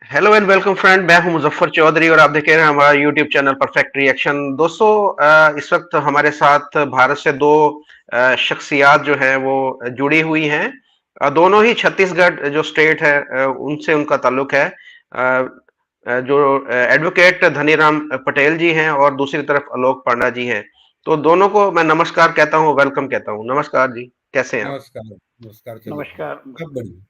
Hello and welcome friend, मैं हूं मुजफ्फर चौधरी और आप देख रहे हैं हमारा यूट्यूब चैनल परफेक्ट रिएक्शन। दोस्तों, इस वक्त हमारे साथ भारत से दो शख्सियात जो हैं वो जुड़ी हुई हैं। दोनों ही छत्तीसगढ़ जो स्टेट है उनसे उनका ताल्लुक है। जो एडवोकेट धनीराम पटेल जी हैं और दूसरी तरफ आलोक पांडा जी हैं। तो दोनों को मैं नमस्कार कहता हूं, वेलकम कहता हूं। नमस्कार जी, कैसे हैं आप? नमस्कार। नमस्कार चंद्र भाई। नमस्कार। सब बढ़िया।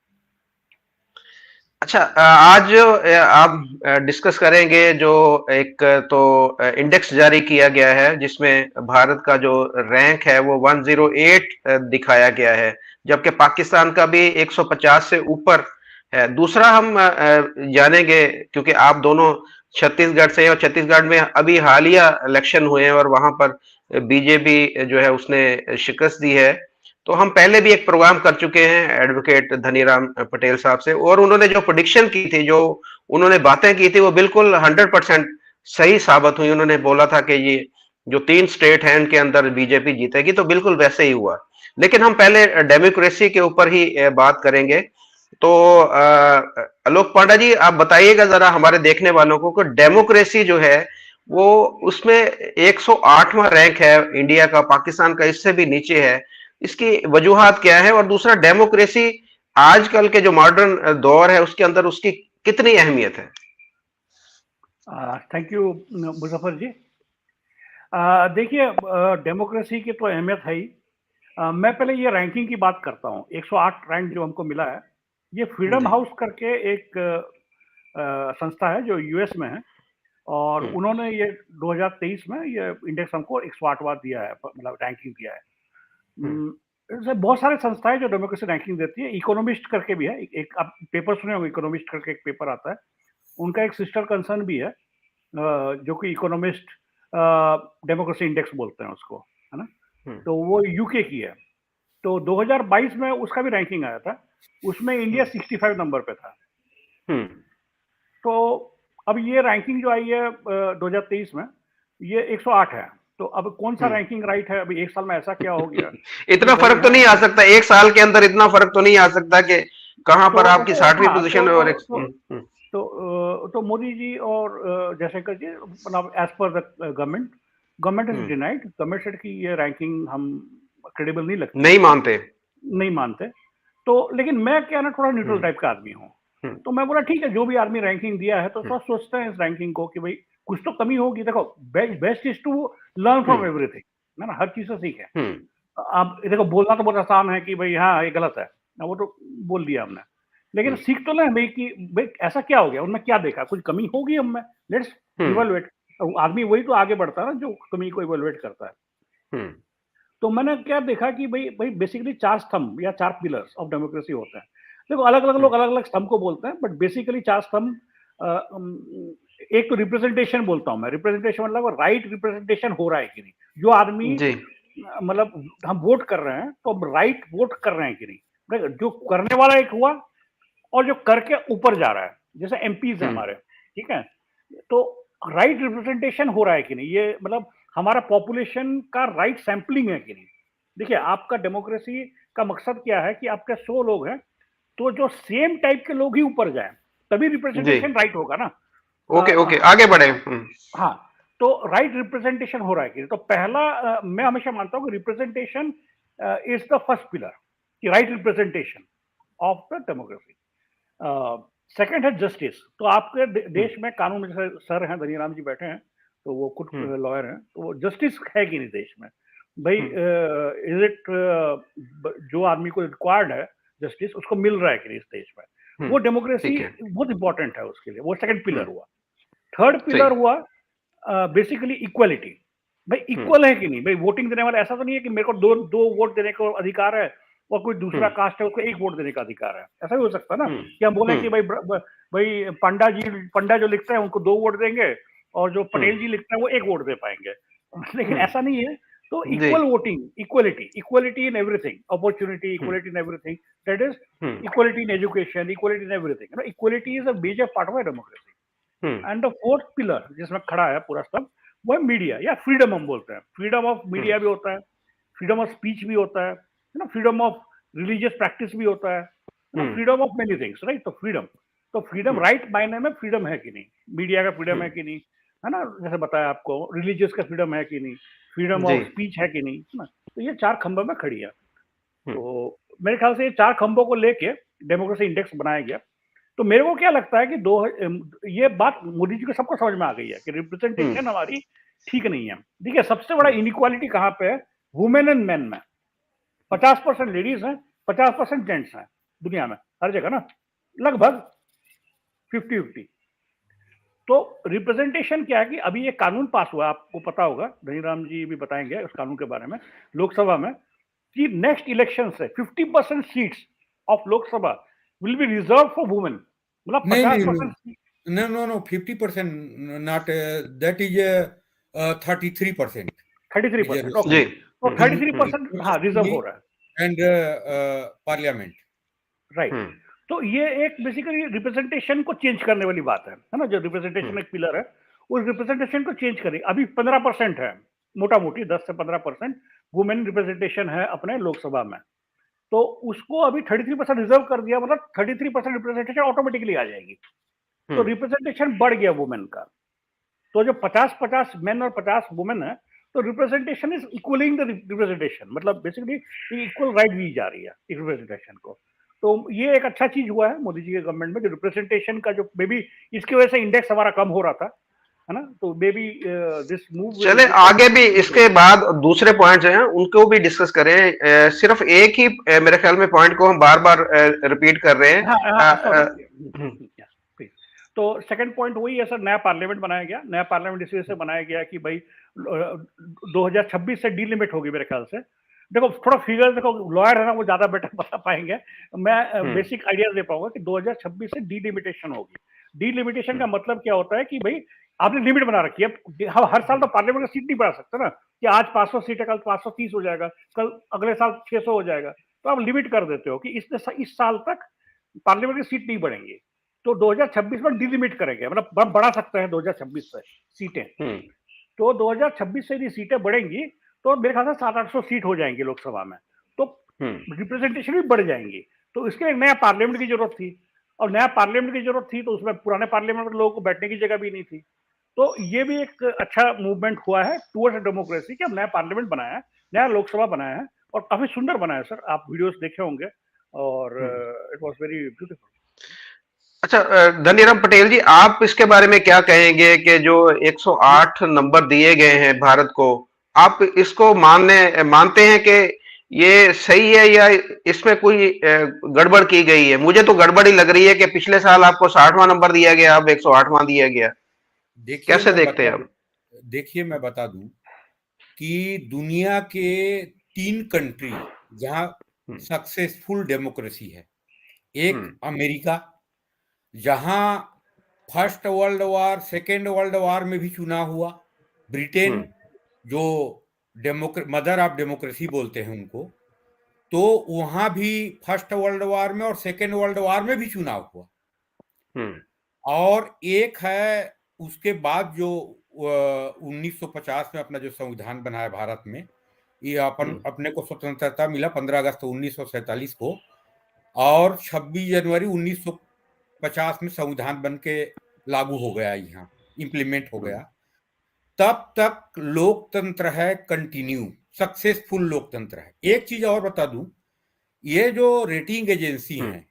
अच्छा, आज जो आप डिस्कस करेंगे जो एक तो इंडेक्स जारी किया गया है जिसमें भारत का जो रैंक है वो 108 दिखाया गया है, जबकि पाकिस्तान का भी 150 से ऊपर है। दूसरा हम जानेंगे, क्योंकि आप दोनों छत्तीसगढ़ से हैं और छत्तीसगढ़ में अभी हालिया इलेक्शन हुए हैं और वहां पर बीजेपी जो है उसने शिकस्त दी है। तो हम पहले भी एक प्रोग्राम कर चुके हैं एडवोकेट धनीराम पटेल साहब से, और उन्होंने जो प्रोडिक्शन की थी, जो उन्होंने बातें की थी, वो बिल्कुल 100% सही साबित हुई। उन्होंने बोला था कि ये जो 3 स्टेट हैं इनके अंदर बीजेपी जीतेगी, तो बिल्कुल वैसे ही हुआ। लेकिन हम पहले डेमोक्रेसी के ऊपर ही बात करेंगे। तो आलोक पांडा जी, आप बताइएगा जरा हमारे देखने वालों को कि डेमोक्रेसी जो है वो उसमें 108वां रैंक है इंडिया का, पाकिस्तान का इससे भी नीचे है। इसकी वजूहात क्या है? और दूसरा, डेमोक्रेसी आजकल के जो मॉडर्न दौर है उसके अंदर उसकी कितनी अहमियत है? थैंक यू मुजफ्फर जी। देखिए, डेमोक्रेसी की तो अहमियत है ही। मैं पहले ये रैंकिंग की बात करता हूँ। 108 रैंक जो हमको मिला है, ये फ्रीडम जी। हाउस करके एक संस्था है जो यूएस में है, और हम्म। उन्होंने ये 2023 में ये इंडेक्स हमको 108वां दिया है, मतलब रैंकिंग दिया है। हम्म। उम, ऐसे बहुत सारे संस्थाएं जो डेमोक्रेसी रैंकिंग देती है। इकोनॉमिस्ट करके भी है, एक आप पेपर सुने होंगे, इकोनॉमिस्ट करके एक पेपर आता है। उनका एक सिस्टर कंसर्न भी है, जो कि इकोनॉमिस्ट डेमोक्रेसी इंडेक्स बोलते हैं उसको, है ना? हम्म। तो वो यूके की है। तो 2022 में उसका भी रैंकिंग आया था। उसमें इंडिया हम्म। 65 नंबर पे था। हम्म। तो अब ये रैंकिंग जो आई है 2023 में, ये 108 है। तो अब कौन सा हम्म। रैंकिंग राइट है? अभी एक साल में ऐसा क्या हो गया कि इतना भाई, फर्क तो नहीं हाँ। आ सकता एक साल के अंदर, इतना फर्क तो नहीं आ सकता कि कहां तो पर आपकी तो 60वीं हाँ, पोजीशन है और एक। तो मोदी जी और जयशंकर जी, मतलब as per the government, government is hmm. Denied. Government said कि ये रैंकिंग हम क्रेडिबल नहीं लगती नहीं हमको, मानते। नहीं मानते। तो लेकिन मैं क्या ना, थोड़ा न्यूट्रल हम्म। टाइप का आदमी हूँ। हम्म। तो मैं बोला ठीक है, जो भी आदमी रैंकिंग दिया है तो हम्म। थोड़ा सोचते हैं इस रैंकिंग को कि भाई कुछ तो कमी होगी। देखो, best is to learn from hmm. Everything, है ना? हर चीज से सीखें। हम्म। अब देखो, बोलना तो बहुत आसान है कि भाई हाँ ये गलत है, ना वो तो बोल दिया हमने। लेकिन हम्म। सीख तो लें भाई कि भाई ऐसा क्या हो गया, उनमें क्या देखा, कुछ कमी होगी हममें, लेट्स हम्म। इवेलुएट। आदमी वही तो आगे बढ़ता है ना जो कमी को इवेलुएट करता है। हम्म। तो मैंने क्या देखा कि भाई भाई बेसिकली 4 स्तंभ या 4 पिलर्स ऑफ डेमोक्रेसी होते हैं। देखो, अलग अलग हम्म। लोग अलग अलग स्तंभ को बोलते हैं, बट बेसिकली 4 स्तंभ। एक तो रिप्रेजेंटेशन बोलता हूँ मैं। रिप्रेजेंटेशन मतलब राइट रिप्रेजेंटेशन हो रहा है कि नहीं, जो आदमी जी। मतलब हम वोट कर रहे हैं तो हम राइट वोट कर रहे हैं कि नहीं। देखो, जो करने वाला एक हुआ और जो करके ऊपर जा रहा है, जैसे एमपीज है हम्म। हमारे, ठीक है? तो राइट रिप्रेजेंटेशन हो रहा है कि नहीं, ये मतलब हमारा पॉपुलेशन का राइट सैंपलिंग है कि नहीं। देखिए, आपका डेमोक्रेसी का मकसद क्या है कि आपके 100 लोग हैं, तो जो सेम टाइप के लोग ही ऊपर जाएं, तभी जी। रिप्रेजेंटेशन राइट होगा ना। ओके, ओके, अ, आगे बढ़े। हाँ। तो राइट रिप्रेजेंटेशन हो रहा है कि नहीं। तो पहला, मैं हमेशा मानता हूँ कि representation is the first pillar, कि right representation of the democracy. Second है जस्टिस। तो आपके हम्म। देश में कानून, जैसे सर हैं धनीराम जी बैठे हैं, तो वो खुद हम्म। लॉयर हैं, तो वो जस्टिस है कि नहीं देश में? भाई, हम्म। इज इट जो आदमी को रिक्वायर्ड है जस्टिस, उसको मिल रहा है कि नहीं इस देश में? वो डेमोक्रेसी ठीक है। बहुत इंपॉर्टेंट है उसके लिए। वो सेकंड पिलर हम्म। हुआ। थर्ड सही। पिलर हुआ बेसिकली इक्वलिटी। भाई हम्म। इक्वल है कि नहीं? भाई वोटिंग देने वाला ऐसा तो नहीं है कि मेरे को दो दो वोट देने का अधिकार है और कोई दूसरा हम्म। कास्ट है उसको एक वोट देने का अधिकार है। ऐसा भी हो सकता है ना, हम्म। कि हम बोले कि हम्म। भाई पंडा जो लिखते हैं उनको 2 वोट देंगे, और जो हम्म। पटेल जी लिखते हैं वो 1 वोट दे पाएंगे। लेकिन हम्म। ऐसा नहीं है। तो जी। Equal voting, equality, equality in everything, opportunity, hmm. Equality in everything, that is hmm. Equality in education, equality in everything. Equality is a major part of democracy. Hmm. And the fourth pillar जिसमें खड़ा है पूरा सब, वो है media या freedom. हम बोलते हैं फ्रीडम ऑफ हम्म। मीडिया भी होता है, फ्रीडम ऑफ स्पीच भी होता है ना, फ्रीडम ऑफ रिलीजियस प्रैक्टिस भी होता है ना, hmm. Freedom of many things, right? तो फ्रीडम, तो फ्रीडम राइट मायने में फ्रीडम है कि नहीं, मीडिया का फ्रीडम है कि नहीं, है ना, जैसे बताया आपको, रिलीजियस का फ्रीडम है कि नहीं, फ्रीडम जी। ऑफ स्पीच है कि नहीं, है ना। तो ये 4 खंभों में खड़ी है। हम्म, तो मेरे ख्याल से ये 4 खंभों को लेके डेमोक्रेसी इंडेक्स बनाया गया। तो मेरे को क्या लगता है कि ये बात मोदी जी को सबको समझ में आ गई है कि हम्म, रिप्रेजेंटेशन हमारी ठीक नहीं है। देखिए सबसे बड़ा हम्म, इनइक्वालिटी कहाँ पे है, वुमेन एंड मेन में। 50% लेडीज हैं, 50% जेंट्स हैं दुनिया में, हर जगह ना, लगभग 50-50। तो रिप्रेजेंटेशन क्या है कि अभी ये कानून पास हुआ, आपको पता होगा, धनीराम जी भी बताएंगे उस कानून के बारे में, लोकसभा में, कि नेक्स्ट इलेक्शन से 50% seats of Lok Sabha will be reserve for women, मतलब नहीं नहीं 50% no no no 50% not that is 33% 33%, okay. जी। रिजर्वेशन तो हम्म, इन 33% हाँ रिजर्व असेंबली हो रहा है, एंड पार्लियामेंट। राइट। हम्म, तो ये एक बेसिकली रिप्रेजेंटेशन को चेंज करने वाली बात है ना, जो हम्म, रिप्रेजेंटेशन एक पिलर है, उस रिप्रेजेंटेशन को चेंज करें। अभी 15% है, मोटा मोटी 10 से 15% वुमेन रिप्रेजेंटेशन है अपने लोकसभा में। तो उसको अभी 33% रिजर्व कर दिया, मतलब 33% रिप्रेजेंटेशन ऑटोमेटिकली आ जाएगी। तो हम्म, रिप्रेजेंटेशन बढ़ गया वुमेन का। तो जो 50-50 मेन और 50 वुमेन है, तो representation is equalling the representation, मतलब बेसिकली इक्वल राइट दी जा रही है रिप्रेजेंटेशन को। तो ये एक अच्छा चीज हुआ है मोदी जी के गवर्नमेंट में, जो रिप्रेजेंटेशन का जो मे बी इसकी वजह से इंडेक्स हमारा कम हो रहा था, है ना, तो may be this move will चले गिव आगे भी इसके बाद दूसरे पॉइंट्स हैं उनको भी डिस्कस करें। सिर्फ एक ही मेरे ख्याल में पॉइंट को हम बार बार रिपीट कर रहे हैं। हाँ हाँ सॉरी, हम्म, प्लीज। तो सेकंड पॉइंट वही है सर, नया पार्लियामेंट बनाया गया। नया पार्लियामेंट इस वजह से बनाया गया कि भाई 2026 से डीलिमिट होगी मेरे ख्याल से। देखो थोड़ा फिगर, देखो लॉयर है ना, वो ज्यादा बेटर बता पाएंगे, मैं हम्म, बेसिक आइडिया दे पाऊंगा कि 2026 से डीलिमिटेशन होगी। डीलिमिटेशन का हम्म, मतलब क्या होता है कि भाई आपने लिमिट बना रखी है, हम हर साल तो पार्लियामेंट का सीट नहीं बढ़ा सकते ना, कि आज 500 सीट है, कल 530 हो जाएगा, कल अगले साल 600 हो जाएगा। तो आप लिमिट कर देते हो कि इस साल तक पार्लियामेंट की सीट नहीं बढ़ेंगी। तो 2026 में डिलिमिट करेंगे, मतलब बढ़ा सकते हैं 2026 से सीटें। हम्म, तो 2026 से यदि सीटें बढ़ेंगी तो मेरे ख्याल से 700-800 सीट हो जाएंगी लोकसभा में, तो हम्म, रिप्रेजेंटेशन भी बढ़ जाएंगी। तो इसके लिए नया पार्लियामेंट की जरूरत थी, और नया पार्लियामेंट की जरूरत थी तो उसमें पुराने पार्लियामेंट में लोगों को बैठने की जगह भी नहीं थी। तो ये भी एक अच्छा मूवमेंट हुआ है टूवर्ड्स डेमोक्रेसी, कि हम नया पार्लियामेंट बनाया है, नया लोकसभा बनाया है, और काफी सुंदर बनाया है सर, आप वीडियोस देखे होंगे, और hmm. It was very beautiful. अच्छा, धनीराम पटेल जी, आप इसके बारे में क्या कहेंगे कि जो 108 नंबर दिए गए हैं भारत को, आप इसको मानते हैं कि ये सही है या इसमें कोई गड़बड़ की गई है? मुझे तो गड़बड़ ही लग रही है कि पिछले साल आपको 60वां नंबर दिया गया, अब 108वां दिया गया। देखिए कैसे मैं देखते बता हैं दूं आप? देखिए मैं बता दूं कि दुनिया के 3 कंट्री जहां हम्म, सक्सेसफुल डेमोक्रेसी है, एक हम्म, अमेरिका, जहां first world war second world war में भी चुनाव हुआ, ब्रिटेन, हम्म, जो मदर ऑफ डेमोक्रेसी बोलते हैं उनको, तो वहां भी फर्स्ट वर्ल्ड वॉर में और सेकेंड वर्ल्ड वॉर में भी चुनाव हुआ। हम्म, और एक है उसके बाद जो 1950 में अपना जो संविधान बना है भारत में, ये हम्म, अपने को स्वतंत्रता मिला 15 अगस्त 1947 को, और 26 जनवरी 1950 में संविधान बन के लागू हो गया, यहाँ इम्प्लीमेंट हो हम्म, गया। तब तक लोकतंत्र है कंटिन्यू, सक्सेसफुल लोकतंत्र है। एक चीज और बता दूं, ये जो रेटिंग एजेंसी हम्म, हैं,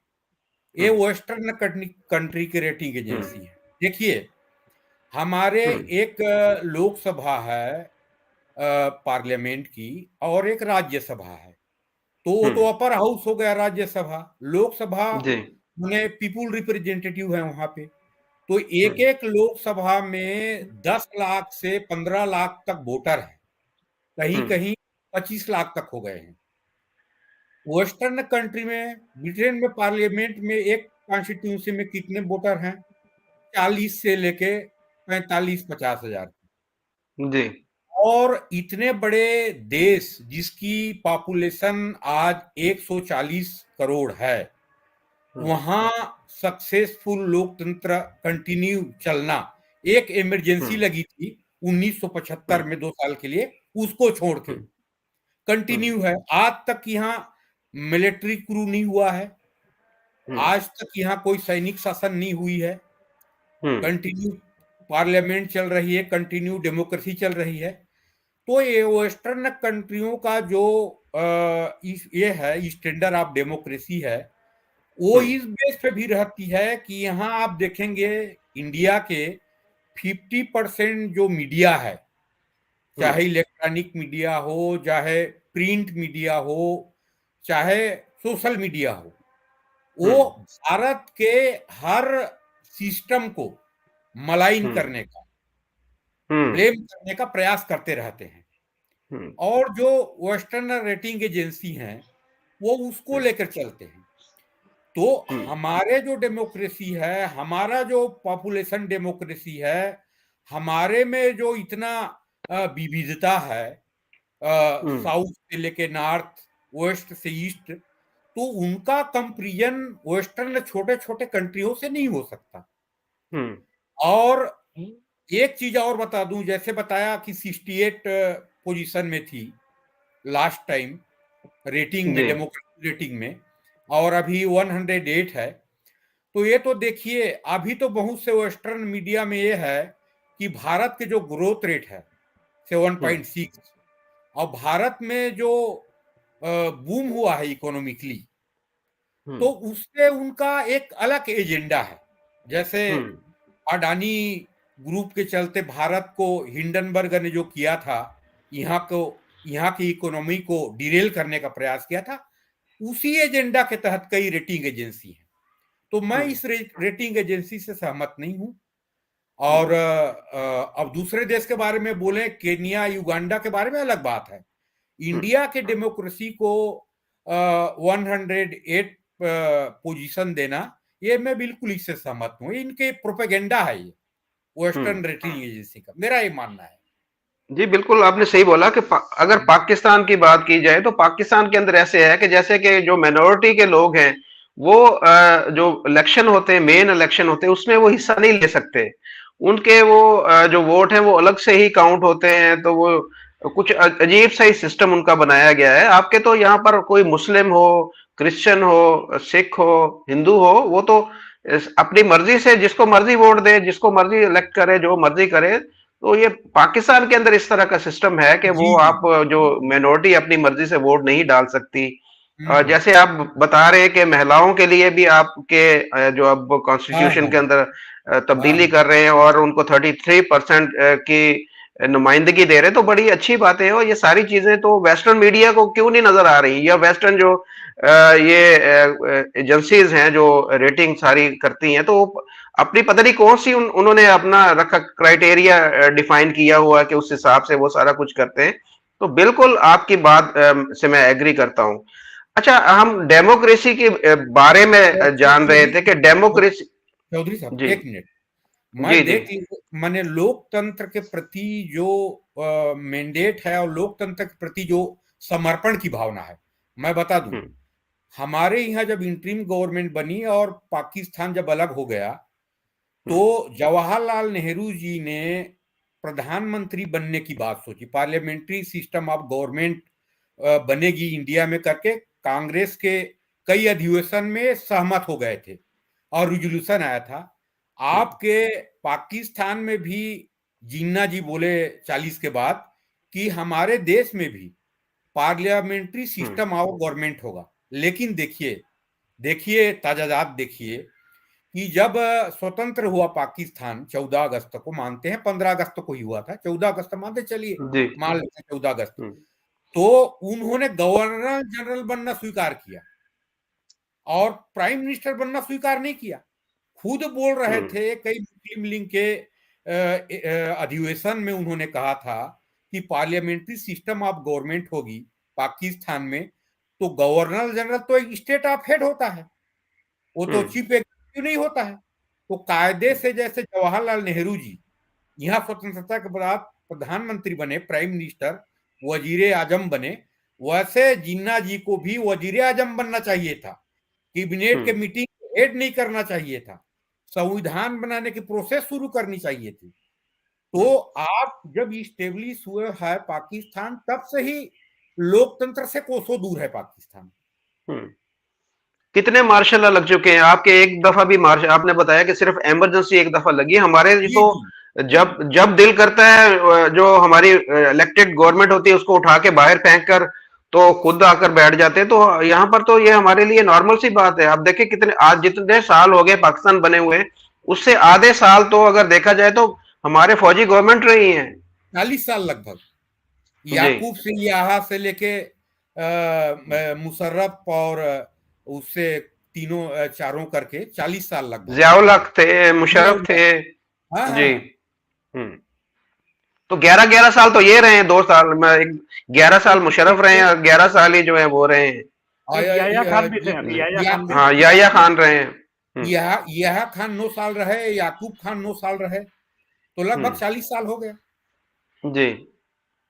ये हम्म, वेस्टर्न कंट्री की रेटिंग हम्म, एजेंसी है। देखिए, हमारे हम्म, एक लोकसभा है पार्लियामेंट की, और एक राज्यसभा है। तो वो तो हम्म, अपर हाउस हो गया राज्यसभा। लोकसभा जी, में पीपुल रिप्रेजेंटेटिव है वहां पे। तो एक हम्म, एक लोकसभा में 10 लाख से 15 लाख तक वोटर है, कहीं हम्म, कहीं 25 लाख तक हो गए हैं। वेस्टर्न कंट्री में, ब्रिटेन में, पार्लियामेंट में एक कॉन्स्टिट्यूंसी में कितने वोटर हैं? 40 से लेके 45-50 हजार। जी, और इतने बड़े देश जिसकी पॉपुलेशन आज 140 करोड़ है, हम्म, वहां सक्सेसफुल लोकतंत्र कंटिन्यू चलना, एक इमरजेंसी हम्म, लगी थी 1975 हम्म, में 2 साल के लिए, उसको छोड़ के हम्म, हम्म, कंटिन्यू है आज तक। यहाँ मिलिट्री क्रू नहीं हुआ है, आज तक यहाँ कोई सैनिक शासन नहीं हुई है, हम्म, कंटिन्यू पार्लियामेंट चल रही है, कंटिन्यू डेमोक्रेसी चल रही है। तो ये वेस्टर्न कंट्रियों का जो ये है स्टैंडर्ड ऑफ डेमोक्रेसी है, वो हम्म, इस बेस पे भी रहती है कि यहाँ आप देखेंगे इंडिया के 50% जो मीडिया है, हम्म, चाहे इलेक्ट्रॉनिक मीडिया हो, चाहे प्रिंट मीडिया हो, चाहे सोशल मीडिया हो, वो हम्म, भारत के हर सिस्टम को मलाइन हम्म, करने का, हम्म, ब्लेम करने का प्रयास करते रहते हैं। हम्म, और जो वेस्टर्न रेटिंग एजेंसी हैं वो उसको लेकर चलते हैं। तो हम्म, हमारे जो डेमोक्रेसी है, हमारा जो पॉपुलेशन डेमोक्रेसी है, हमारे में जो इतना विविधता है, हम्म, साउथ से लेके नॉर्थ, वेस्ट से ईस्ट, तो उनका कंपेरिजन वेस्टर्न छोटे छोटे कंट्रियों से नहीं हो सकता। हम्म, और एक चीज और बता दूं, जैसे बताया कि 68 पोजीशन में थी लास्ट टाइम रेटिंग में, जी, डेमोक्रेसी रेटिंग में, और अभी 108 है। तो ये तो देखिए, अभी तो बहुत से वेस्टर्न मीडिया में ये है कि भारत के जो ग्रोथ रेट है हम्म, 7.6, और भारत में जो बूम हुआ है इकोनॉमिकली, तो हम्म, उससे उनका एक अलग एजेंडा है। जैसे हम्म, अडानी ग्रुप के चलते भारत को हिंडनबर्ग ने जो किया था, यहाँ को, यहाँ की इकोनॉमी को डिरेल करने का प्रयास किया था, उसी एजेंडा के तहत कई रेटिंग एजेंसी हैं। तो मैं हम्म, इस रेटिंग एजेंसी से सहमत नहीं हूं। हम्म, और अब दूसरे देश के बारे में बोले, केनिया युगांडा के बारे में अलग बात है। हम्म, इंडिया के डेमोक्रेसी को 108 पोजीशन देना, ये मैं बिल्कुल इससे सहमत हूँ। इनके प्रोपेगेंडा है ये, हम्म। वेस्टर्न रेटिंग एजेंसी का, मेरा ये मानना है। जी, बिल्कुल आपने सही बोला कि अगर पाकिस्तान की बात की जाए तो पाकिस्तान के अंदर ऐसे है कि जैसे कि जो मिनॉरिटी के लोग हैं वो जो इलेक्शन होते हैं, मेन इलेक्शन होते हैं, उसमें वो हिस्सा नहीं ले सकते। उनके वो जो वोट है वो अलग से ही काउंट होते हैं। तो वो कुछ अजीब सा ही सिस्टम उनका बनाया गया है। आपके तो यहाँ पर कोई मुस्लिम हो, क्रिश्चियन हो, सिख हो, हिंदू हो, वो तो अपनी मर्जी से जिसको मर्जी वोट दे, जिसको मर्जी इलेक्ट करे, जो मर्जी करे। तो ये पाकिस्तान के अंदर इस तरह का सिस्टम है कि जी वो जी। आप जो मिनॉरिटी अपनी मर्जी से वोट नहीं डाल सकती। हम्म। जैसे आप बता रहे हैं कि महिलाओं के लिए भी आपके जो अब हाँ कॉन्स्टिट्यूशन हाँ के अंदर हाँ तब्दीली कर रहे हैं और उनको 33% की नुमाइंदगी दे रहे हैं, तो बड़ी अच्छी बात है। और ये सारी चीजें तो वेस्टर्न मीडिया को क्यों नहीं नजर आ रही, या वेस्टर्न जो ये एजेंसीज हैं जो रेटिंग सारी करती हैं, तो अपनी पता नहीं कौन सी उन्होंने अपना रखा क्राइटेरिया डिफाइन किया हुआ कि उस हिसाब से वो सारा कुछ करते हैं। तो बिल्कुल आपकी बात से मैं एग्री करता हूं। अच्छा, हम डेमोक्रेसी के बारे में जान रहे थे कि डेमोक्रेसी। चौधरी साहब जी, एक मिनट, जी, मैं जी, मैंने लोकतंत्र के प्रति जो मैंडेट है और लोकतंत्र के प्रति जो समर्पण की भावना है, मैं बता दूं, हम्म, हमारे यहाँ जब इंटरिम गवर्नमेंट बनी और पाकिस्तान जब अलग हो गया, तो हम्म, जवाहरलाल नेहरू जी ने प्रधानमंत्री बनने की बात सोची, पार्लियामेंट्री सिस्टम ऑफ गवर्नमेंट बनेगी इंडिया में करके। कांग्रेस के कई अधिवेशन में सहमत हो गए थे और रिजोल्यूशन आया था। हम्म, आपके पाकिस्तान में भी जिन्ना जी बोले 40 के बाद कि हमारे देश में भी parliamentary hmm, system of government होगा। लेकिन देखिए, देखिए ताजादात देखिए कि जब स्वतंत्र हुआ पाकिस्तान, 14 अगस्त को मानते हैं, 15 अगस्त को ही हुआ था, 14 अगस्त मानते चलिए, जी, मान लेते हैं 14 अगस्त, हम्म, तो उन्होंने गवर्नर जनरल बनना स्वीकार किया और प्राइम मिनिस्टर बनना स्वीकार नहीं किया। खुद बोल रहे हम्म, थे, कई मुस्लिम लीग के अधिवेशन में उन्होंने कहा था कि पार्लियामेंट्री सिस्टम ऑफ गवर्नमेंट होगी पाकिस्तान में, तो गवर्नर जनरल तो एक स्टेट ऑफ हेड होता है, वो तो हम्म, चीफ एग्जीक्यूटिव नहीं होता है। तो कायदे से जैसे जवाहरलाल नेहरू जी यहाँ स्वतंत्रता के बाद प्रधानमंत्री बने, प्राइम मिनिस्टर, वजीर आजम बने, वैसे जिन्ना जी को भी वजीर आजम बनना चाहिए था, कैबिनेट के हम्म, मीटिंग हेड नहीं करना चाहिए था, संविधान बनाने की प्रोसेस शुरू करनी चाहिए थी। हम्म, तो आप जब इस्टेब्लिश हुए है पाकिस्तान, तब से ही लोकतंत्र से कोसों दूर है पाकिस्तान। हम्म। कितने मार्शल लग चुके हैं आपके? एक दफा भी मार्शल, आपने बताया कि सिर्फ इमरजेंसी एक दफा लगी, हमारे जी तो जी जब जब दिल करता है जो हमारी इलेक्टेड गवर्नमेंट होती है उसको उठा के बाहर फेंक कर तो खुद आकर बैठ जाते हैं। तो यहाँ पर तो ये हमारे लिए नॉर्मल सी बात है। आप देखिए कितने आज जितने साल हो गए पाकिस्तान बने हुए, उससे आधे साल तो अगर देखा जाए तो हमारे फौजी गवर्नमेंट रही है। 40 साल लगभग, जी। याकूब सिंह याहा से लेके मुशर्रफ और उससे तीनों चारों करके 40 साल लगभग। जियाउल हक थे, मुशर्रफ थे। हाँ जी। हाँ। तो 11-11 साल तो ये रहे हैं, 2 साल में 11 साल मुशर्रफ रहे हैं और 11 साल ही जो है वो रहे हैं। और एक याया खान भी थे, याया खान भी हाँ, थे। याया खान रहे हैं। यहा खान 9 साल रहे, याकूब खान 9 साल रहे, तो लगभग 40 साल हो गए। जी।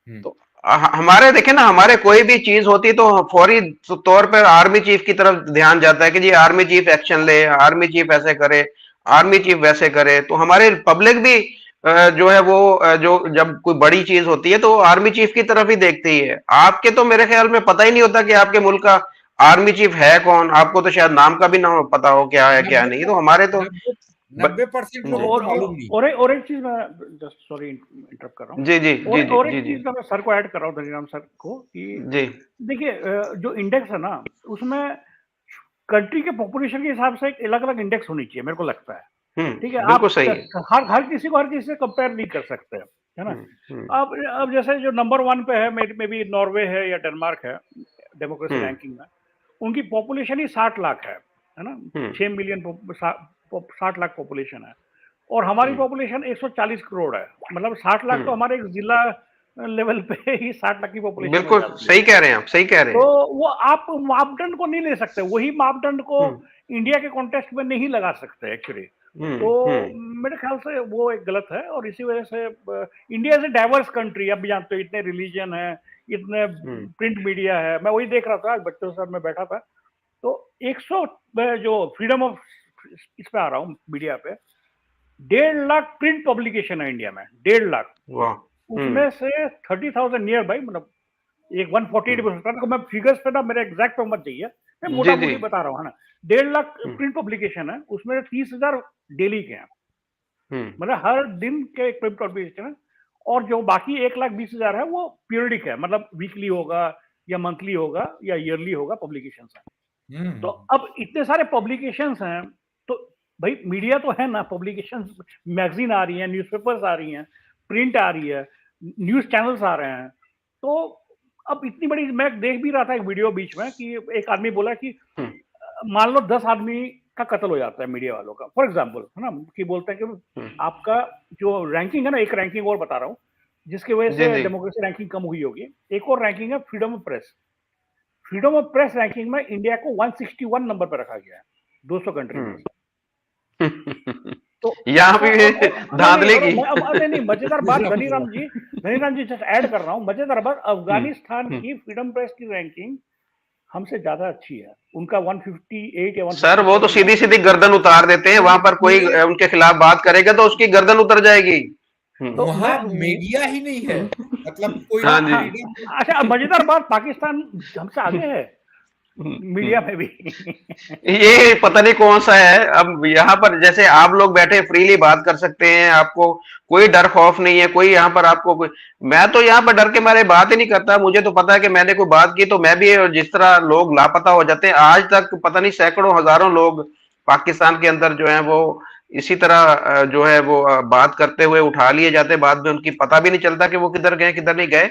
हम्म तो हमारे देखे ना, हमारे कोई भी चीज होती तो फौरी तौर पर आर्मी चीफ की तरफ ध्यान जाता है कि जी आर्मी चीफ एक्शन ले, आर्मी चीफ ऐसे करे, आर्मी चीफ वैसे करे। तो हमारे पब्लिक भी जो है वो जो जब कोई बड़ी चीज होती है तो आर्मी चीफ की तरफ ही देखती है। आपके तो मेरे ख्याल में पता ही नहीं होता कि आपके मुल्क का आर्मी चीफ है कौन। आपको तो शायद नाम का भी ना पता हो क्या है क्या नहीं। तो हमारे तो 90% लोगों को मालूम नहीं। और एक चीज मैं जस्ट सॉरी इंटरप्ट कर रहा हूँ। जी जी जी जी और जी एक जी चीज मैं सर को ऐड कर रहा हूँ, धनीराम सर को, कि जी। देखिए जो इंडेक्स है ना, उसमें कंट्री के पॉपुलेशन के हिसाब से एक अलग अलग इंडेक्स होनी चाहिए, मेरे को लगता है। ठीक है, बिल्कुल आप सही है। हर किसी को हर किसी से कंपेयर नहीं कर सकते, है ना। अब जैसे जो नंबर 1 पे है, मे बी नॉर्वे है या डेनमार्क है डेमोक्रेसी रैंकिंग में, उनकी पॉपुलेशन ही 60 लाख है ना। 6 मिलियन 60 लाख पॉपुलेशन है, और हमारी पॉपुलेशन 140 करोड़ है। मतलब 60 लाख तो हमारे एक जिला लेवल पे ही 60 लाख की पॉपुलेशन हो बिल्कुल जाती है। सही कह रहे हैं आप, सही कह रहे तो हैं। वो आप मापदंड को नहीं ले सकते, वही मापदंड को इंडिया के कॉन्टेक्स्ट में नहीं लगा सकते एक्चुअली। तो मेरे ख्याल से वो एक गलत है, और इसी वजह से India is a diverse country. अब भी जानते हो, इतने रिलीजन है, इतने प्रिंट मीडिया है। मैं वही देख रहा था, आज बच्चों के साथ मैं बैठा था, तो 100 जो फ्रीडम ऑफ, इस पे आ रहा हूँ मीडिया पे, 1.5 लाख प्रिंट पब्लिकेशन है इंडिया में, 1.5 लाख। वाह। उसमें से 30,000 नियर बाई, मतलब एक 148 मैं फिगर्स पे ना, मेरे एग्जैक्ट पे मत चाहिए, मैं मोटा मोटी बता रहा हूँ, है ना। 1.5 लाख प्रिंट पब्लिकेशन है, उसमें 30,000 डेली के हैं, मतलब हर दिन के एक प्रिंट पब्लिकेशन है। और जो बाकी 1,20,000 है वो पीरियडिक है, मतलब वीकली होगा या मंथली होगा या ईयरली होगा पब्लिकेशन है। तो अब इतने सारे पब्लिकेशन हैं, तो भाई मीडिया तो है ना, पब्लिकेशन, मैगजीन आ रही है, न्यूज़पेपर्स आ रही हैं, प्रिंट आ रही है, न्यूज चैनल्स आ रहे हैं। तो अब इतनी बड़ी, मैं देख भी रहा था एक वीडियो बीच में कि एक आदमी बोला कि मान लो 10 आदमी का कत्ल हो जाता है मीडिया वालों का, फॉर एग्जांपल, है ना, कि बोलते हैं कि आपका जो रैंकिंग है ना, एक रैंकिंग और बता रहा हूँ जिसकी वजह से डेमोक्रेसी रैंकिंग कम हुई होगी, एक और रैंकिंग है freedom of press. Freedom of press ranking में इंडिया को 161 नंबर पर रखा गया है 200 कंट्री में। तो यहाँ भी धांधली की। नहीं, मजेदार बात, धनीराम जी जस्ट ऐड कर रहा हूँ, मजेदार बात, अफगानिस्तान की फ्रीडम प्रेस की रैंकिंग हमसे ज्यादा अच्छी है। उनका 158 या 157। सर वो तो सीधी सीधी गर्दन उतार देते हैं, वहां पर कोई उनके खिलाफ बात करेगा तो उसकी गर्दन उतर जाएगी। तो वहां मीडिया ही नहीं है, मतलब कोई। हाँ जी। अच्छा, मजेदार बात, पाकिस्तान हमसे आगे है मीडिया में भी। ये पता नहीं कौन सा है। अब यहाँ पर जैसे आप लोग बैठे फ्रीली बात कर सकते हैं, आपको कोई डर खौफ नहीं है, कोई यहाँ पर आपको कोई, मैं तो यहाँ पर डर के मारे बात ही नहीं करता। मुझे तो पता है कि मैंने कोई बात की तो मैं भी, जिस तरह लोग लापता हो जाते हैं आज तक, पता नहीं सैकड़ों हजारों लोग पाकिस्तान के अंदर जो है वो इसी तरह जो है वो बात करते हुए उठा लिए जाते हैं, बाद में उनकी पता भी नहीं चलता कि वो किधर गए किधर नहीं गए।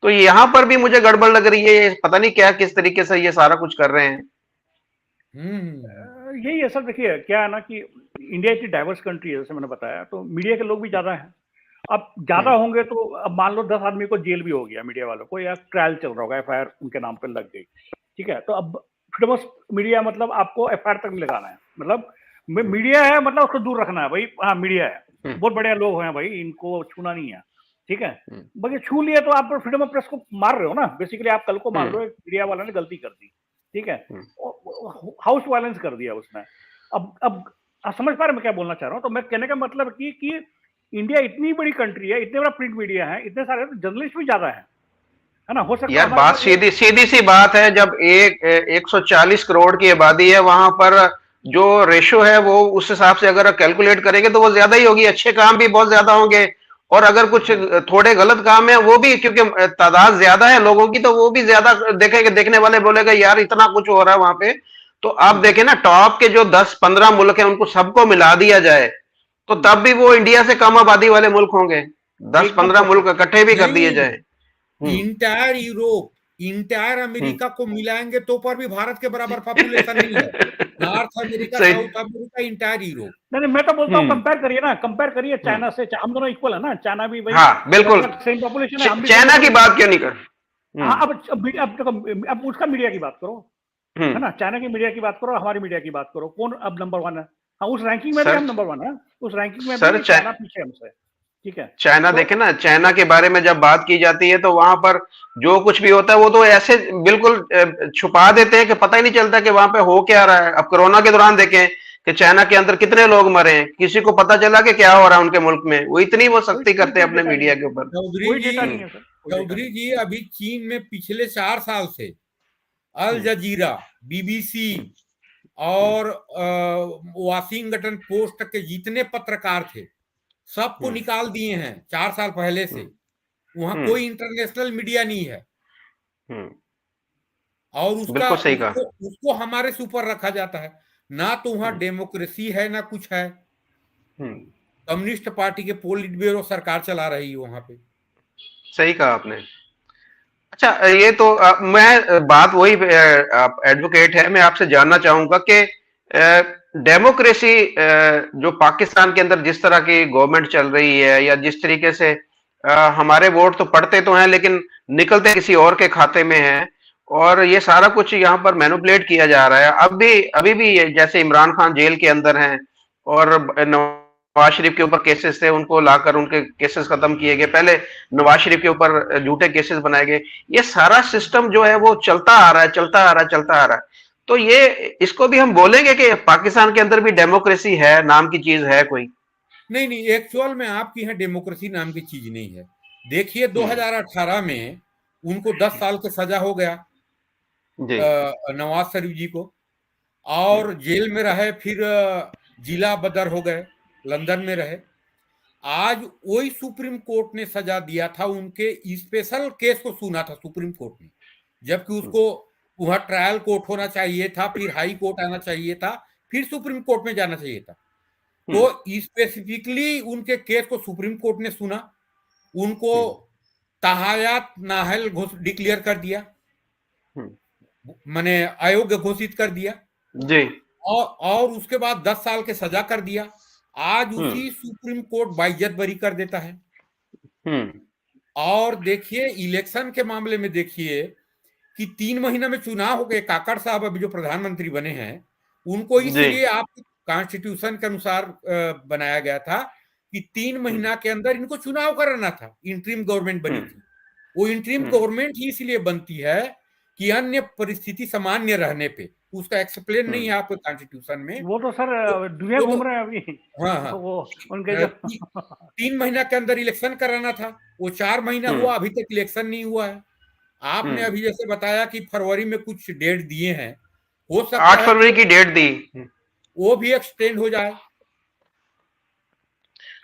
तो यहाँ पर भी मुझे गड़बड़ लग रही है, पता नहीं क्या किस तरीके से ये सारा कुछ कर रहे हैं। यही है सर। देखिए क्या है ना कि इंडिया इतनी डाइवर्स कंट्री है, जैसे मैंने बताया, तो मीडिया के लोग भी ज्यादा हैं। अब ज्यादा होंगे तो अब मान लो 10 आदमी को जेल भी हो गया मीडिया वालों को, या ट्रायल चल रहा होगा, एफआईआर उनके नाम पर लग गई, ठीक है। तो अब फ्रीडम ऑफ मीडिया मतलब आपको एफआईआर तक नहीं लगाना है, मतलब मीडिया है मतलब उसको दूर रखना है भाई। हाँ मीडिया है, बहुत बढ़िया लोग हैं भाई, इनको छूना नहीं है, ठीक है। बाकी छू लिया तो आप फ्रीडम ऑफ प्रेस को मार रहे हो ना बेसिकली। आप कल को मान लो एक मीडिया वाला ने गलती कर दी, ठीक है, हाउस वायलेंस कर दिया उसने। अब समझ पा रहे मैं क्या बोलना चाह रहा हूँ। तो मैं कहने का मतलब कि इंडिया इतनी बड़ी कंट्री है, इतने बड़ा प्रिंट मीडिया है, इतने सारे जर्नलिस्ट भी ज्यादा है है ना, हो सकता है यार हमारे बात पास एक सीधी सी बात है, जब 140 करोड़ की आबादी है वहां पर, जो रेशो है वो उस हिसाब से अगर कैलकुलेट करेंगे तो वो ज्यादा ही होगी, अच्छे काम भी बहुत ज्यादा होंगे, और अगर कुछ थोड़े गलत काम है वो भी, क्योंकि तादाद ज्यादा है लोगों की, तो वो भी ज्यादा देखेंगे, देखने वाले बोलेगा यार इतना कुछ हो रहा है वहां पे। तो आप देखें ना, टॉप के जो 10-15 मुल्क हैं उनको सबको मिला दिया जाए तो तब भी वो इंडिया से कम आबादी वाले मुल्क होंगे, दस एकदम पंद्रह मुल्क परफेक्ट। इकट्ठे भी कर दिए नहीं, जाए। हम्म। इंटायर यूरोप, इंटायर हम्म। अमेरिका को मिलाएंगे तो पर भी भारत के बराबर पॉपुलेशन नहीं है। नॉर्थ अमेरिका, सही। South America, entire Europe. नहीं नहीं, मैं तो बोलता हूँ हम्म। कंपेयर करिए ना, कंपेयर करिए हम्म। चाइना से, हम दोनों इक्वल है ना, चाइना भी वही हाँ बिल्कुल। लगभग सेम पॉपुलेशन है, हम भी सेम चाइना की पॉपुलेशन बात है। क्यों नहीं कर। हाँ, हम्म। अब देखो, अब उसका मीडिया की बात करो, है हम्म। ना, चाइना की मीडिया की बात करो, हमारी मीडिया की बात करो, कौन अब नंबर वन है? हाँ, उस रैंकिंग में भी सर हम नंबर वन है, उस रैंकिंग में सर भी चाइना पीछे हमसे, ठीक है। चाइना तो देखे ना, चाइना के बारे में जब बात की जाती है तो वहां पर जो कुछ भी होता है वो तो ऐसे बिल्कुल छुपा देते हैं कि पता ही नहीं चलता कि वहां पे हो क्या रहा है। अब कोरोना के दौरान देखें कि चाइना के अंदर कितने लोग मरे हैं, किसी को पता चला कि क्या हो रहा है उनके मुल्क में, वो इतनी वो कोई सख्ती कोई करते हैं कोई अपने डेटा नहीं मीडिया है, के ऊपर। चौधरी कोई जी, डेटा नहीं है सर, कोई डेटा चौधरी नहीं। जी, अभी चीन में पिछले 4 साल से अल हम्म। जजीरा, बीबीसी हम्म। हम्म। और वाशिंगटन पोस्ट के जितने पत्रकार थे सबको हम्म। निकाल दिए हैं 4 साल पहले हम्म। से। वहां हम्म। कोई इंटरनेशनल मीडिया नहीं है हम्म। और उसका बिल्कुल सही कहा। उसको उसको हमारे से ऊपर रखा जाता है। ना तो वहां हम्म। डेमोक्रेसी है ना कुछ है। हम्म। कम्युनिस्ट पार्टी के पोलिट ब्यूरो सरकार चला रही है वहां पे। सही कहा आपने। अच्छा, ये तो मैं बात वही, आप एडवोकेट है, मैं आपसे जानना चाहूंगा कि डेमोक्रेसी जो पाकिस्तान के अंदर जिस तरह की गवर्नमेंट चल रही है, या जिस तरीके से हमारे वोट तो पड़ते तो हैं लेकिन निकलते किसी और के खाते में हैं, और ये सारा कुछ यहाँ पर मैनिपुलेट किया जा रहा है। अब भी अभी भी जैसे इमरान खान जेल के अंदर हैं, और नवाज शरीफ के ऊपर केसेस थे, उनको लाकर उनके केसेस खत्म किए गए, पहले नवाज शरीफ के ऊपर झूठे केसेस बनाए गए। ये सारा सिस्टम जो है वो चलता आ रहा है, चलता आ रहा है, चलता आ रहा है। तो ये, इसको भी हम बोलेंगे कि पाकिस्तान के अंदर भी डेमोक्रेसी है, नाम की चीज है कोई। नहीं नहीं, एक्चुअल में आपकी यहाँ डेमोक्रेसी नाम की चीज नहीं है। देखिए हम्म। 2018 में उनको 10 साल की सजा हो गया, जी। नवाज शरीफ जी को, हम्म। और जेल में रहे। फिर जिला बदर हो गए, लंदन में रहे। आज वही सुप्रीम कोर्ट ने सजा दिया था, उनके स्पेशल केस को सुना था सुप्रीम कोर्ट ने, जबकि हम्म। उसको वहां ट्रायल कोर्ट होना चाहिए था, फिर हाई कोर्ट आना चाहिए था, फिर सुप्रीम कोर्ट में जाना चाहिए था। हम्म। तो स्पेसिफिकली उनके केस को सुप्रीम कोर्ट ने सुना, उनको हम्म। ताहायात नाहल डिक्लेयर कर दिया, हम्म। माने अयोग्य घोषित कर दिया, जी। और उसके बाद 10 साल के सजा कर दिया। आज हम्म। उसी सुप्रीम कोर्ट बाइज्जत बरी कर देता है। हम्म। और देखिए इलेक्शन के मामले में देखिए कि 3 महीना में चुनाव हो गए। काकड़ साहब अभी जो प्रधानमंत्री बने हैं, उनको जी। इसलिए आप कॉन्स्टिट्यूशन के अनुसार बनाया गया था कि 3 महीना के अंदर इनको चुनाव कराना था। इंटरिम गवर्नमेंट बनी हम्म। थी। वो इंटरिम हम्म। गवर्नमेंट ही इसलिए बनती है कि अन्य परिस्थिति सामान्य रहने पे, उसका एक्सप्लेन नहीं है हम्म। आपके कॉन्स्टिट्यूशन में। वो तो सर तो, दुनिया वो घूम तो रहे हैं अभी। हाँ हाँ, वो उनके जो 3 महीना के अंदर इलेक्शन कराना था। वो 4 महीना हम्म। हुआ, अभी तक इलेक्शन नहीं हुआ है। आपने हम्म। अभी जैसे बताया कि फरवरी में कुछ डेट दिए हैं, हो सकता 8 है फरवरी कि की डेट दी। वो भी एक्सटेंड हो जाए।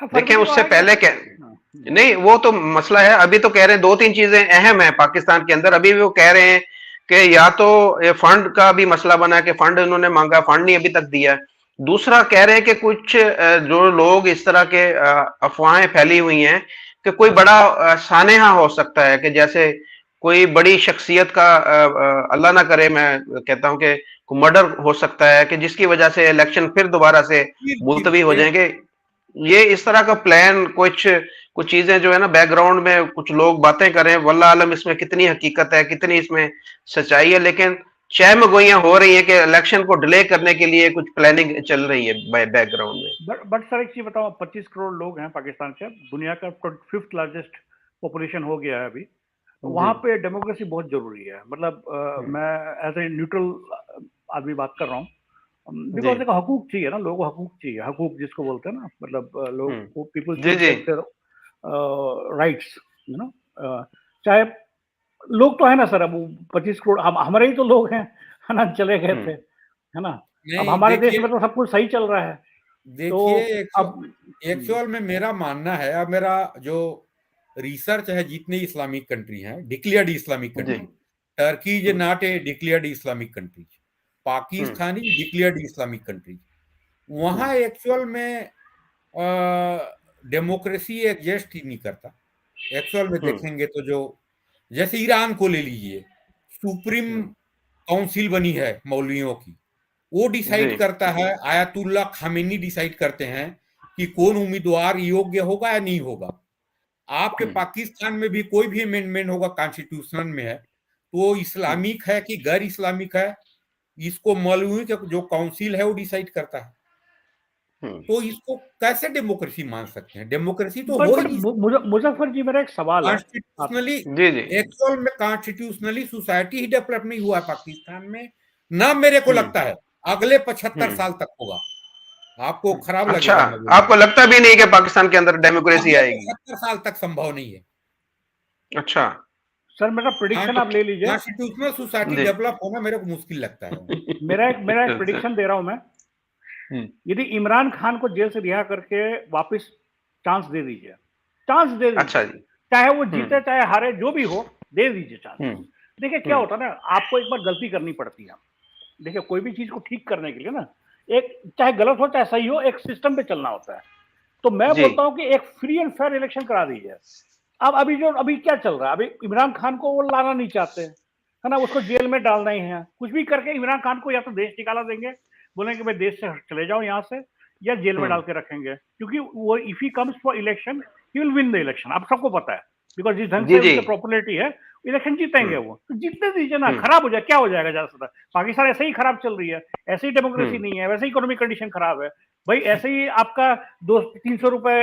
देखिए फरवरी तो उससे आएगा पहले सर। क्या, हाँ, नहीं वो तो मसला है, अभी तो कह रहे हैं दो तीन चीजें अहम है पाकिस्तान के अंदर। अभी भी वो कह रहे हैं कि या तो ये फंड का भी मसला बना है कि फंड उन्होंने मांगा, फंड नहीं अभी तक दिया। दूसरा कह रहे हैं कि कुछ जो लोग इस तरह के अफवाहें फैली हुई हैं कि कोई बड़ा सानेहा हो सकता है, कि जैसे कोई बड़ी शख्सियत का अल्लाह ना करे, मैं कहता हूं कि मर्डर हो सकता है, कि जिसकी वजह से इलेक्शन फिर दोबारा से फिर मुलतवी हो फिर जाएंगे। ये इस तरह का प्लान, कुछ कुछ चीजें जो है ना बैकग्राउंड में कुछ लोग बातें कर रहे हैं, वल्लाह आलम इसमें कितनी हकीकत है, कितनी इसमें सच्चाई है, लेकिन चहमगोइयां हो रही है कि इलेक्शन को डिले करने के लिए कुछ प्लानिंग चल रही है बैकग्राउंड में। बट सर एक चीज बताओ, 25 करोड़ लोग हैं पाकिस्तान के, दुनिया का 5th लार्जेस्ट पॉपुलेशन हो गया है अभी। जी। वहां पे डेमोक्रेसी बहुत जरूरी है, मतलब हम्म। मैं एज ए न्यूट्रल आदमी बात कर रहा हूँ, जी। बिकॉज देखो हकूक चाहिए ना, लोगों को हकूक चाहिए, हकूक जिसको बोलते हैं ना, मतलब लोग पीपल जी। शुड जी। Get their rights, you know, चाहे लोग तो है ना सर, अब 25 करोड़ हमारे ही तो लोग हैं, है ना, चले गए थे, है ना। अब नहीं हमारे देश देखिए, में तो सब कुछ सही चल रहा है, तो देखिए अब एक्चुअल में मेरा मानना है, अब मेरा जो रिसर्च है, जितनी इस्लामिक कंट्री हैं, डिक्लेयर्ड इस्लामिक जी। Country, Turkey is not a declared Islamic country, Pakistan is declared Islamic country, वहां एक्चुअल में डेमोक्रेसी एग्जिस्ट ही नहीं करता। एक्चुअल में देखेंगे तो जो, जैसे ईरान को ले लीजिए, सुप्रीम काउंसिल बनी है मौलवियों की, वो डिसाइड करता है, आयतुल्ला खामेनी डिसाइड करते हैं कि कौन उम्मीदवार योग्य होगा या नहीं होगा। आपके पाकिस्तान में भी कोई भी अमेंडमेंट होगा कॉन्स्टिट्यूशन में है, तो वो इस्लामिक है कि गैर इस्लामिक है, इसको मौलवी का जो काउंसिल है वो डिसाइड करता है। तो इसको कैसे डेमोक्रेसी मान सकते हैं? डेमोक्रेसी तो हो ही बट नहीं। मुजफ्फर जी, मेरा एक सवाल है आप। कॉन्स्टिट्यूशनली, जी जी एक्चुअल में कॉन्स्टिट्यूशनली सोसाइटी ही डेवलप नहीं हुआ है पाकिस्तान में, ना मेरे को लगता है अगले 75 साल तक होगा। आपको खराब अच्छा, लगेगा मैं बोलूंगा, आपको लगता भी नहीं कि पाकिस्तान के अंदर डेमोक्रेसी अगले आएगी? 75 साल तक संभव नहीं है। अच्छा। सर मेरा प्रिडिक्शन आप ले लीजिए। कॉन्स्टिट्यूशनल सोसाइटी जी। डेवलप होना मेरे को मुश्किल लगता है। मेरा एक प्रिडिक्शन दे रहा हूं मैं। यदि इमरान खान को जेल से रिहा करके वापस चांस दे दीजिए, चांस दे दीजिए, अच्छा जी। चाहे वो जीते चाहे हारे, जो भी हो, दे दीजिए चांस। देखिए क्या होता है ना, आपको एक बार गलती करनी पड़ती है। देखिए कोई भी चीज को ठीक करने के लिए ना, एक चाहे गलत हो चाहे सही हो, एक सिस्टम पे चलना होता है। तो मैं जी। बोलता हूं कि एक फ्री एंड फेयर इलेक्शन करा दीजिए। अब अभी क्या चल रहा है, अभी इमरान खान को वो लाना नहीं चाहते, है ना, उसको जेल में डालना ही है। कुछ भी करके इमरान खान को या तो देश निकाला देंगे, बोलेंगे भाई देश से चले जाओ यहाँ से, या जेल में डाल के रखेंगे, क्योंकि वो if he comes for election he will win the election. आप सबको पता है, बिकॉज जिस ढंग जी से जी। उनकी पॉपुलैरिटी है, इलेक्शन जीतेंगे वो। तो जीतने दीजिए ना, खराब हो जाए, क्या हो जाएगा ज्यादा से ज्यादा। पाकिस्तान ऐसे ही खराब चल रही है, ऐसे ही डेमोक्रेसी नहीं है, वैसे ही इकोनॉमिक कंडीशन खराब है भाई, ऐसे ही आपका 200-300 रुपए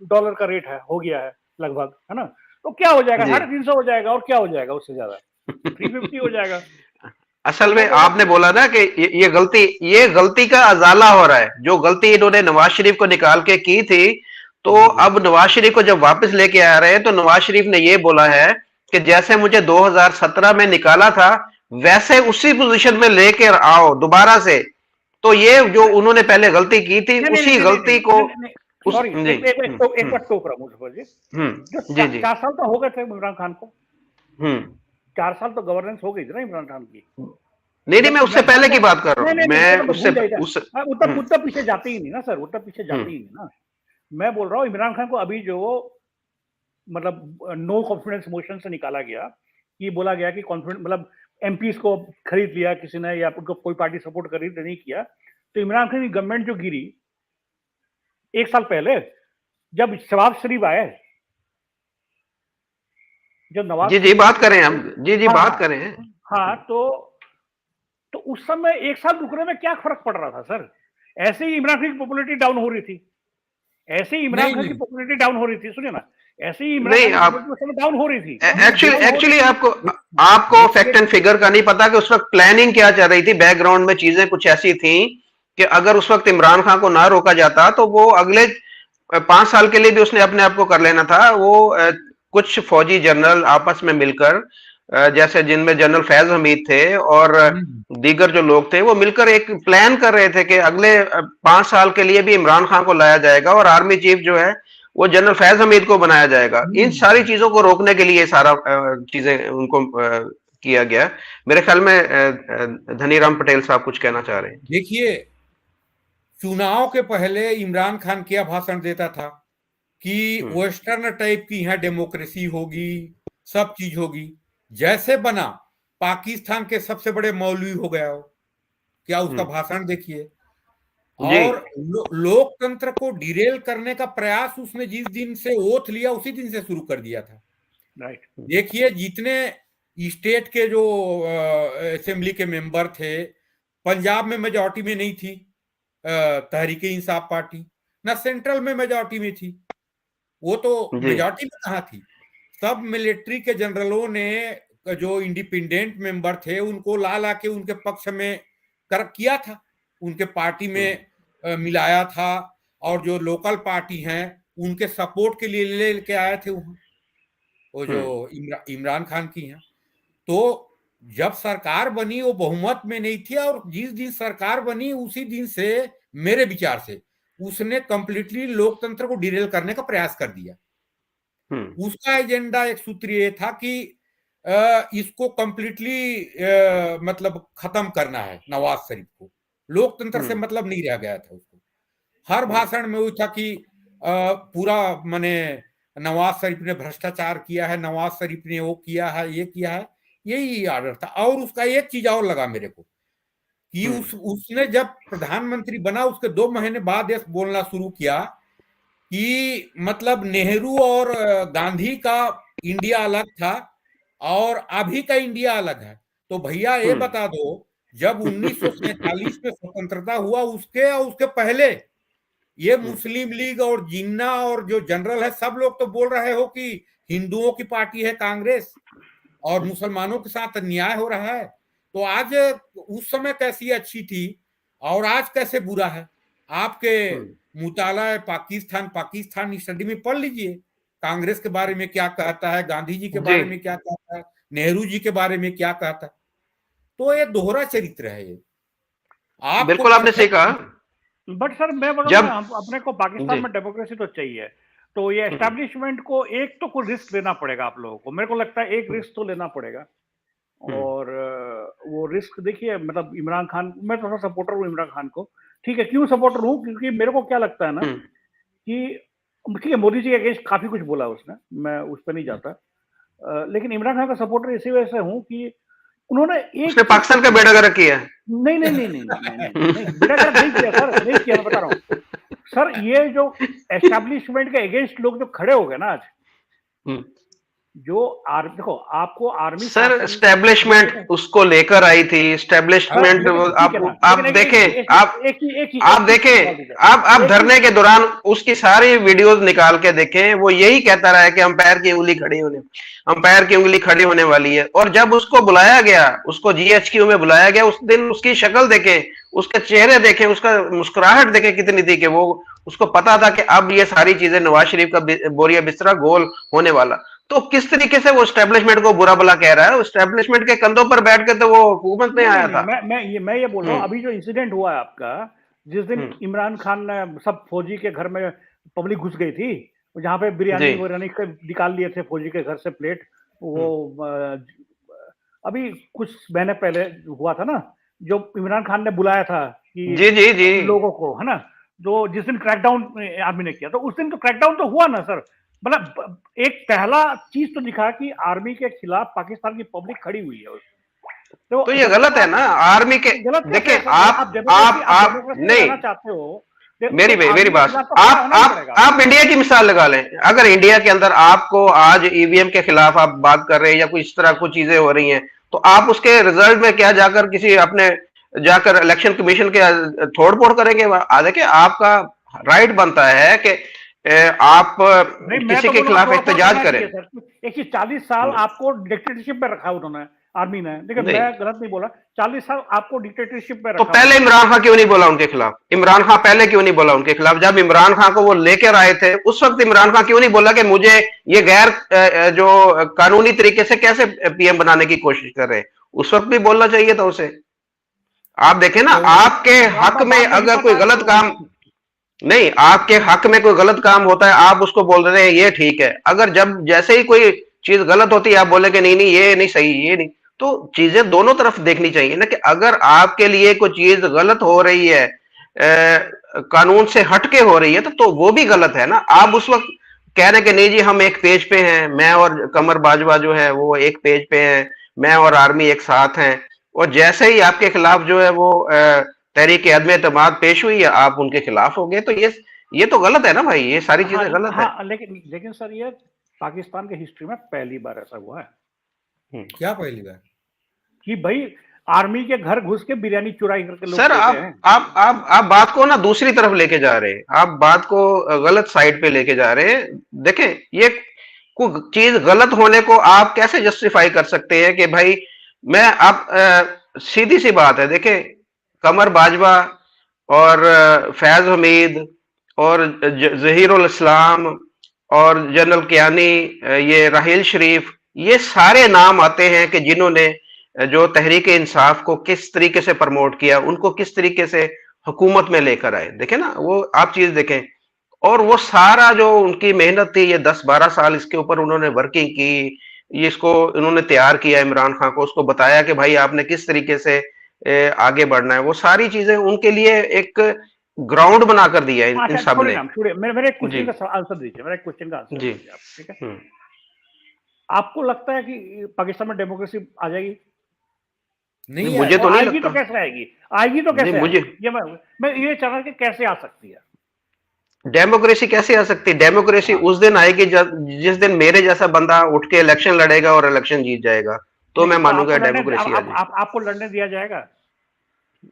डॉलर का रेट है, हो गया है लगभग, है ना। तो क्या हो जाएगा, जी। 350 हो जाएगा, और क्या हो जाएगा उससे ज्यादा, 350 हो जाएगा। असल तो में मैं बोल रहा आपने हूँ बोला ना कि ये गलती का अजाला हो रहा है, जो गलती इन्होंने नवाज शरीफ को निकाल के की थी, तो अब नवाज शरीफ को जब वापस लेके आ रहे हैं, तो नवाज शरीफ ने ये बोला है कि जैसे मुझे 2017 में निकाला था, वैसे उसी पोजीशन में लेके आओ दोबारा से। तो ये जो उन्होंने पहले गलती की थी, नहीं नहीं उसी नहीं नहीं गलती नहीं को नहीं नहीं नहीं, उस सॉरी, जी। एक बार टोक रहा हूँ मुझे जी। जो जी जी। 4 साल तो हो गए थे इमरान खान को, हम्म 4 साल तो गवर्नेंस हो गई थी ना इमरान खान की। नहीं नहीं, जब मैं उससे इमरान खान पहले को, की बात कर रहा नहीं हूँ, नहीं नहीं, मैं वो तो उससे भूल जाइए, उस उतना पीछे जाते ही नहीं ना सर, उतना पीछे जाते ही नहीं ना। मैं बोल रहा हूँ इमरान खान को अभी जो मतलब नो कॉन्फिडेंस मोशन से निकाला गया, कि बोला गया कि कॉन्फिडेंस मतलब एमपीज को खरीद लिया किसी ने, या उनको कोई पार्टी सपोर्ट खरीद नहीं किया, तो इमरान खान की गवर्नमेंट जो गिरी 1 साल पहले, जब शहबाज शरीफ आए, जब नवाज जी जी, शरीफ बात करें आए, हम, जी जी, हाँ बात हाँ करें। हाँ, तो उस समय 1 साल रुकने में क्या फर्क पड़ रहा था सर। ऐसे ही इमरान खान की पॉपुलैरिटी डाउन हो रही थी, ऐसे ही इमरान नहीं खान की नहीं पॉपुलैरिटी डाउन हो रही थी, सुनिए ना, ऐसे ही इमरान नहीं, खान की आप पॉपुलैरिटी उस समय डाउन हो रही थी, नहीं एक्चुअली डाउन हो रही एक्चुअली थी। आपको आपको फैक्ट देखिए, एंड फिगर का नहीं पता कि उस वक्त प्लानिंग क्या चल रही थी, बैकग्राउंड में चीजें कुछ ऐसी थी कि अगर उस वक्त इमरान खान को ना रोका जाता, तो वो अगले 5 साल के लिए भी उसने अपने आप को कर लेना था। वो कुछ फौजी जनरल आपस में मिलकर, जैसे जिनमें जनरल फैज हमीद थे और दीगर जो लोग थे, वो मिलकर एक प्लान कर रहे थे कि अगले 5 साल के लिए भी इमरान खान को लाया जाएगा और आर्मी चीफ जो है वो जनरल फैज हमीद को बनाया जाएगा। इन सारी चीजों को रोकने के लिए सारा चीजें उनको किया गया। मेरे ख्याल में धनीराम पटेल साहब कुछ कहना चाह रहे हैं। देखिए, चुनाव के पहले इमरान खान क्या भाषण देता था कि वेस्टर्न टाइप की यहाँ डेमोक्रेसी होगी, सब चीज होगी। जैसे बना, पाकिस्तान के सबसे बड़े मौलवी हो गया हो। क्या उसका भाषण देखिए। जी और लोकतंत्र को डिरेल करने का प्रयास उसने जिस दिन से ओथ लिया, उसी दिन से शुरू कर दिया था। राइट, देखिए, जितने स्टेट के जो असेंबली के मेंबर थे, पंजाब में मेजॉरिटी में नहीं थी तहरीक इंसाफ पार्टी, ना सेंट्रल में मेजॉरिटी में थी। वो तो जी। मेजॉरिटी में कहाँ थी। सब मिलिट्री के जनरलों ने, जो इंडिपेंडेंट मेंबर थे, उनको ला ला के उनके पक्ष में कर किया था, उनके पार्टी में मिलाया था। और जो लोकल पार्टी हैं, उनके सपोर्ट के लिए ले के आए थे वहां, वो जो इमरान खान की हैं। तो जब सरकार बनी वो बहुमत में नहीं थी, और जिस दिन सरकार बनी उसी दिन से मेरे विचार से उसने कंप्लीटली लोकतंत्र को डिरेल करने का प्रयास कर दिया। उसका एजेंडा एक सूत्र ये था कि इसको कंप्लीटली मतलब खत्म करना है नवाज शरीफ को, लोकतंत्र से मतलब नहीं रह गया था उसको। हर भाषण में वो था कि पूरा माने नवाज शरीफ ने भ्रष्टाचार किया है, नवाज शरीफ ने वो किया है, ये किया है, यही आर्डर था। और उसका एक चीज और लगा मेरे को कि उसने जब प्रधानमंत्री बना उसके 2 महीने बाद ये बोलना शुरू किया कि मतलब नेहरू और गांधी का इंडिया अलग था और अभी का इंडिया अलग है। तो भैया ये बता दो, जब 1947 में स्वतंत्रता हुआ उसके और उसके पहले ये मुस्लिम लीग और जिन्ना और जो जनरल है सब लोग तो बोल रहे हो कि हिंदुओं की पार्टी है कांग्रेस और मुसलमानों के साथ अन्याय हो रहा है। तो आज उस समय कैसी अच्छी थी और आज कैसे बुरा है? आपके मुताला पाकिस्तान स्टडी में पढ़ लीजिए, कांग्रेस के बारे में क्या कहता है, गांधी जी के बारे में क्या कहता है, नेहरू जी के बारे में क्या कहता है। तो ये दोहरा चरित्र है ये। बिल्कुल आपने सही कहा। बट सर मैं बोलूँ अपने को पाकिस्तान में डेमोक्रेसी तो चाहिए, तो ये एस्टैब्लिशमेंट को एक तो कोई रिस्क लेना पड़ेगा आप लोगों को, मेरे को लगता है एक रिस्क तो लेना पड़ेगा। और वो रिस्क देखिए, मतलब इमरान खान, मैं थोड़ा सपोर्टर हूँ इमरान खान को। ठीक है, क्यों सपोर्टर हूँ? क्योंकि मेरे को क्या लगता है ना कि ठीक है, मोदी जी के अगेंस्ट काफी कुछ बोला उसने, मैं उस पर नहीं जाता, लेकिन इमरान खान का सपोर्टर इसी वजह से हूँ कि उन्होंने उसने पाकिस्तान का बेड़ा गर्क किया। नहीं नहीं नहीं नहीं नहीं नहीं बेड़ा गर्क नहीं किया सर, नहीं किया, मैं बता रहा हूँ सर। ये जो एस्टैब्लिशमेंट के अगेंस्ट लोग जो खड़े हो गए ना आज, जो देखो आपको आर्मी सर एस्टेब्लिशमेंट उसको लेकर आई थी, एस्टेब्लिशमेंट आप देखें, आप धरने के दौरान उसकी सारी वीडियोस निकाल के देखें, वो यही कहता रहा है कि अंपायर की उंगली खड़ी होने वाली है। और जब उसको बुलाया गया, उसको जीएचक्यू में बुलाया गया, उस दिन उसकी शक्ल देखें, उसके चेहरे देखें, उसका मुस्कुराहट देखें कितनी थी कि वो उसको पता था कि अब ये सारी चीजें नवाज शरीफ का बोरिया बिस्तरा गोल होने वाला। तो किस तरीके से वो एस्टेब्लिशमेंट को बुरा भला कह रहा है? एस्टेब्लिशमेंट के कंधों पर बैठ के तो वो हुकूमत में आया था। मैं ये बोल रहा हूँ, अभी जो इंसिडेंट हुआ है आपका, जिस दिन इमरान खान ने सब फौजी के घर में पब्लिक घुस गई थी, जहां पे बिरयानी निकाल लिए थे फौजी के घर से प्लेट, वो अभी कुछ महीने पहले हुआ था ना, जो इमरान खान ने बुलाया था कि जी लोगों को, है ना, जो जिस दिन क्रैकडाउन आर्मी ने किया, तो उस दिन तो क्रैकडाउन तो हुआ ना सर। मतलब एक पहला चीज तो दिखा कि आर्मी के खिलाफ पाकिस्तान की पब्लिक खड़ी हुई है। तो ये गलत है ना आर्मी के। देखिए आप नहीं चाहते हो, मेरी बात, आप इंडिया की मिसाल लगा लें। अगर इंडिया के अंदर आपको आज ईवीएम के खिलाफ आप बात कर रहे हैं या कोई इस तरह कुछ चीजें हो रही हैं, तो आप उसके रिजल्ट में क्या जाकर किसी अपने जाकर इलेक्शन कमीशन के तोड़ फोड़ करेंगे? देखिए आपका राइट बनता है कि आप किसी के खिलाफ एहतजाज करें। 40 साल आपको डिक्टेटरशिप में रखा उन्होंने, आर्मी ने। देखिए मैं गलत नहीं बोला, 40 साल आपको डिक्टेटरशिप में रखा। तो पहले इमरान खान क्यों नहीं बोला उनके खिलाफ? इमरान खान पहले क्यों नहीं बोला उनके खिलाफ? जब इमरान खान को वो लेकर आए थे उस वक्त इमरान खान क्यों नहीं बोला कि मुझे ये गैर जो कानूनी तरीके से कैसे पीएम बनाने की कोशिश कर रहे हैं? उस वक्त भी बोलना चाहिए था उसे। आप देखें ना, आपके हक में अगर कोई गलत काम नहीं, आपके हक में कोई गलत काम होता है, आप उसको बोल रहे हैं ये ठीक है। अगर जब जैसे ही कोई चीज गलत होती है आप बोले कि नहीं नहीं ये नहीं सही, ये नहीं, तो चीजें दोनों तरफ देखनी चाहिए ना, कि अगर आपके लिए कोई चीज गलत हो रही है, कानून से हटके हो रही है, तो वो भी गलत है ना। आप उस वक्त कह रहे कि नहीं जी हम एक पेज पे हैं, मैं और कमर बाजवा जो है वो एक पेज पे हैं, मैं और आर्मी एक साथ हैं, और जैसे ही आपके खिलाफ जो है वो तहरीक अदम एतमाद पेश हुई है आप उनके खिलाफ हो गए। तो ये तो गलत है ना भाई, ये सारी चीजें गलत है। लेकिन सर ये पाकिस्तान के हिस्ट्री में पहली बार ऐसा हुआ है। क्या पहली बार? कि भाई आर्मी के घर घुस के बिरयानी चुराई करके लोग। सर आप बात को ना दूसरी तरफ लेके जा रहे हैं, आप बात को गलत साइड पे लेके जा रहे हैं। देखें ये कोई चीज गलत होने को आप कैसे जस्टिफाई कर सकते हैं कि भाई मैं आप सीधी सी बात है। देखें कमर बाजवा और फैज हमीद और जहीरुल इस्लाम और जनरल कियानी, ये राहिल शरीफ, ये सारे नाम आते हैं कि जिन्होंने जो तहरीक इंसाफ को किस तरीके से प्रमोट किया, उनको किस तरीके से हुकूमत में लेकर आए। देखें ना, वो आप चीज देखें, और वो सारा जो उनकी मेहनत थी, ये 10-12 साल इसके ऊपर उन्होंने वर्किंग की, ये इसको इन्होंने तैयार किया इमरान खान को, उसको बताया कि भाई आपने किस तरीके से आगे बढ़ना है, वो सारी चीजें उनके लिए एक ग्राउंड बना कर दिया इन अच्छा सब छोड़िए ने। ना, छोड़िए, मेरे एक जी क्वेश्चन का आंसर दीजिए, मेरा एक क्वेश्चन का आंसर जी। दीजिए आप, ठीक है? आपको लगता है कि पाकिस्तान में डेमोक्रेसी आ जाएगी? नहीं मुझे आएगी। तो और नहीं आएगी तो लगता। कैसे आएगी? आएगी तो नहीं कैसे मुझे, आएगी? ये मैं ये चाह रहा हूं कि कैसे आ सकती है? डेमोक्रेसी कैसे आ सकती है? डेमोक्रेसी हाँ, उस दिन आएगी जब जिस दिन मेरे जैसा बंदा उठ के इलेक्शन लड़ेगा और इलेक्शन जीत जाएगा, तो नहीं मैं तो मानूंगा डेमोक्रेसी आ जाए। आपको लड़ने दिया जाएगा?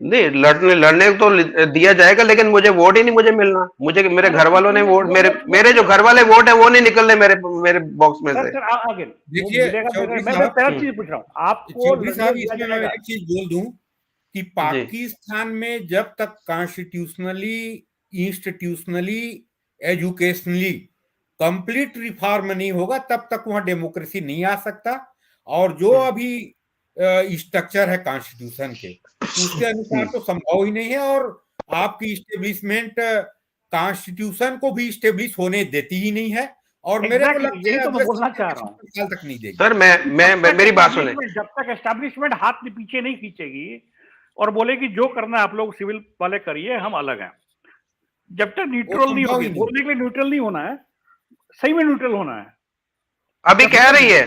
नहीं, लड़ने लड़ने तो दिया जाएगा, लेकिन मुझे वोट ही नहीं मुझे मिलना। मुझे मेरे अरे घर वालों ने वोट, मेरे मेरे जो घर वाले वोट है वो नहीं निकलने मेरे मेरे बॉक्स में सर से। सर आगे वो देखिए मिलेगा, चौधरी मैं साहब, पहला हम्म, चीज पूछ रहा हूँ, आपको चौधरी लड़ने साहब, दिया इसमें मैं जाएगा? एक चीज बोल दूं कि जी पाकिस्तान में जब तक constitutionally, institutionally, educationally complete reform नहीं होगा, तब तक वहां डेमोक्रेसी नहीं आ सकता। और जो हम्म, अभी स्ट्रक्चर है कॉन्स्टिट्यूशन के, उसके अनुसार हम्म, तो संभव ही नहीं है। और आपकी इस्टेब्लिशमेंट कॉन्स्टिट्यूशन को भी इस्टेब्लिश होने देती ही नहीं है। और मेरे को एग्जैक्टली लगता यही है तो मैं अगले बोलना चाह रहा 70 हूँ साल तक नहीं देगी। सर कि मेरी बात सुने। जब तक एस्टैब्लिशमेंट हाथ पीछे नहीं खींचेगी और बोलेगी जो करना है आप लोग सिविल वाले करिए, हम अलग हैं, जब तक वो न्यूट्रल नहीं संभव होगी, ही नहीं। बोलने के लिए न्यूट्रल नहीं होना है, सही में न्यूट्रल होना है। अभी जब कह तक रही है,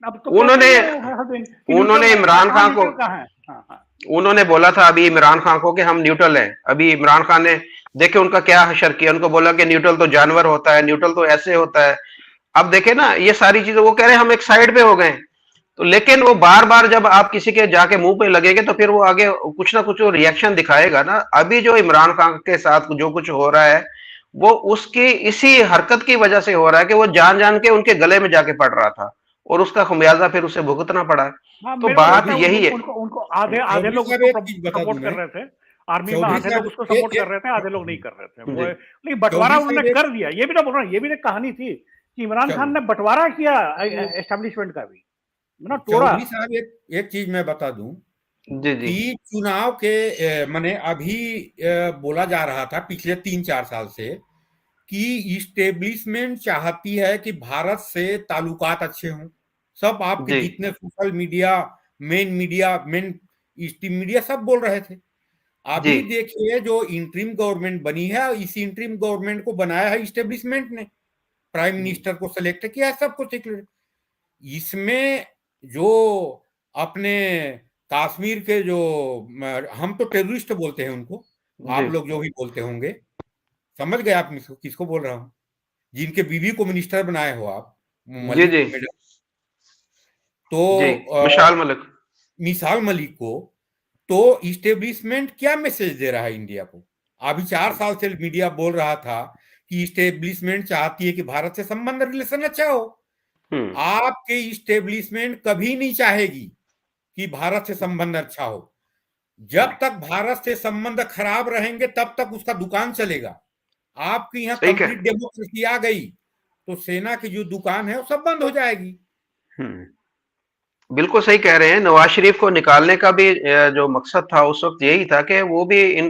अब तो कहते उन्होंने ही है हर दिन कि न्यूट्रल उन्होंने है, इमरान कहाँ खान को, न्यूट्रल कहाँ है? हाँ हाँ। उन्होंने बोला था अभी इमरान खान को कि हम न्यूट्रल हैं। अभी इमरान खान ने देखे उनका क्या हशर किया, उनको बोला कि न्यूट्रल तो जानवर होता है, न्यूट्रल तो ऐसे होता है। अब देखे ना ये सारी चीजें, वो कह रहे हैं हम एक साइड पे हो गए। तो लेकिन वो बार बार जब आप किसी के जाके मुंह पे लगेंगे तो फिर वो आगे कुछ ना कुछ रिएक्शन दिखाएगा ना। अभी जो इमरान खान के साथ जो कुछ हो रहा है, वो उसकी इसी हरकत की वजह से हो रहा है कि वो जान जान के उनके गले में जाके पड़ रहा था, और उसका खमियाजा फिर उसे भुगतना पड़ा। हाँ, तो मेरे को बात लगता है यही है। उनको उनको आधे आधे चौधरी लोग साहब, उसको एक चीज बता दूं सपोर्ट कर मैं। रहे थे, आर्मी में चौधरी आधे लोग साहब, उसको सपोर्ट कर रहे थे, आधे लोग नहीं कर रहे थे वो। जी लेकिन बंटवारा चौधरी उन्होंने साहब एक कर दिया, ये भी तो बोल रहा हूँ, ये भी तो कहानी थी कि इमरान खान ने बंटवारा किया एस्टेब्लिशमेंट का भी, ना तोड़ा। चौधरी साहब, एक चीज मैं बता दूं जी जी कि चुनाव के माने अभी बोला जा रहा था पिछले 3-4 साल से कि इस्टेब्लिशमेंट चाहती है कि भारत से ताल्लुकात अच्छे हों। सब आपके जी जितने social media, main stream media सब बोल रहे थे। जी अभी देखिए जो इंटरिम गवर्नमेंट बनी है, इस इंटरिम गवर्नमेंट को बनाया है इस्टेब्लिशमेंट ने, प्राइम मिनिस्टर को सेलेक्ट किया है, सब कुछ। इसमें जो अपने कश्मीर के जो हम तो टेररिस्ट बोलते हैं उनको, जी आप लोग जो भी बोलते होंगे, समझ गए आप किसको किसको बोल रहा हूं, जिनके बीवी को मिनिस्टर बनाए हो आप, जी मलिक जी मैडम। तो जी, विशाल मलिक। मिसाल मलिक को, तो इस्टेब्लिशमेंट क्या मैसेज दे रहा है इंडिया को? अभी 4 साल से मीडिया बोल रहा था कि इस्टेब्लिशमेंट चाहती है कि भारत से संबंध, रिलेशन अच्छा हो। हम्म, आपके इस्टेब्लिशमेंट कभी नहीं चाहेगी कि भारत से संबंध अच्छा हो। जब तक भारत से संबंध खराब रहेंगे तब तक उसका दुकान चलेगा। आपकी यहाँ सही कंप्लीट कह। डेमोक्रेसी आ गई तो सेना की जो दुकान है वो सब बंद हो जाएगी। हम्म, बिल्कुल सही कह रहे हैं। नवाज शरीफ को निकालने का भी जो मकसद था उस वक्त यही था कि वो भी इन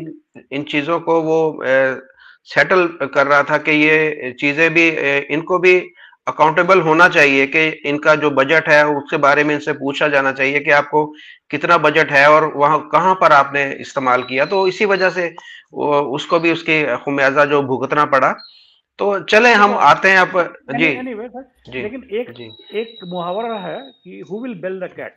इन चीजों को वो सेटल कर रहा था कि ये चीजें भी इनको भी अकाउंटेबल होना चाहिए, कि इनका जो बजट है उसके बारे में इनसे पूछा जाना चाहिए कि आपको कितना बजट है और वहां कहां पर आपने इस्तेमाल किया। तो इसी वजह से उसको भी उसकी खुमियाजा जो भुगतना पड़ा। तो चले हम देखो आते हैं आप। जी एनीवे सर, जी लेकिन एक जी। एक मुहावरा है कि who will bell the cat,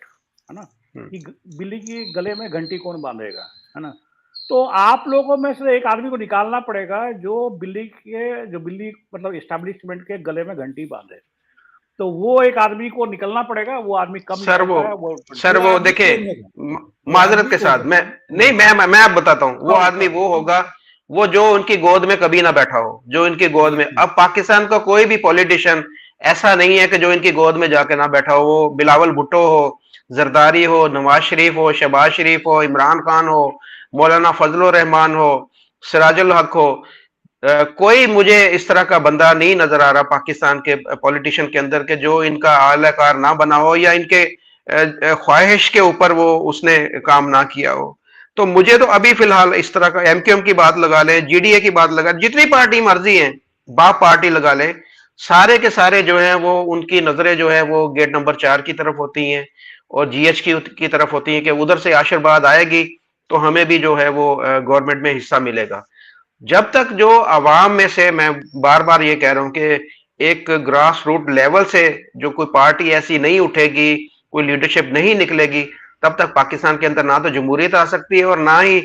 है ना, हम्म, कि बिल्ली की गले में घंटी कौन बांधेगा, है ना? तो आप लोगों में से एक आदमी को निकालना पड़ेगा जो बिल्ली मतलब इस्टेब्लिशमेंट के गले में घंटी बांधे। तो वो एक आदमी को निकलना पड़ेगा, वो आदमी कब सर वो निकलता है वो सर वो वो आदमी देखिए, कौन होगा? वो माजरत आदमी के कौन साथ मैं, होगा? नहीं मैं आप बताता हूँ, वो सॉरी आदमी सॉरी वो होगा, वो जो उनकी गोद में कभी ना बैठा हो, जो इनकी गोद में। बिल्कुल। अब पाकिस्तान का कोई भी पॉलिटिशियन ऐसा नहीं है कि जो इनकी गोद में जाके ना बैठा हो। वो बिलावल भुट्टो हो, जरदारी हो, नवाज शरीफ हो, शहबाज शरीफ हो, इमरान खान हो, मौलाना फजल रहमान हो, सिराजुल हक हो, कोई मुझे इस तरह का बंदा नहीं नजर आ रहा पाकिस्तान के पॉलिटिशियन के अंदर के जो इनका आलाकार ना बना हो या इनके ख्वाहिश के ऊपर वो उसने काम ना किया हो। तो मुझे तो अभी फिलहाल इस तरह का एमक्यूएम की बात लगा लें, जीडीए की बात लगा, जितनी पार्टी मर्जी है, बाप पार्टी लगा लें, सारे के सारे जो है वो उनकी नजरें जो है वो गेट नंबर 4 की तरफ होती हैं और जीएच की तरफ होती हैं कि उधर से आशीर्वाद आएगी तो हमें भी जो है वो गवर्नमेंट में हिस्सा मिलेगा। जब तक जो अवाम में से, मैं बार बार ये कह रहा हूं कि एक ग्रास रूट लेवल से जो कोई पार्टी ऐसी नहीं उठेगी, कोई लीडरशिप नहीं निकलेगी, तब तक पाकिस्तान के अंदर ना तो जमहूरियत आ सकती है और ना ही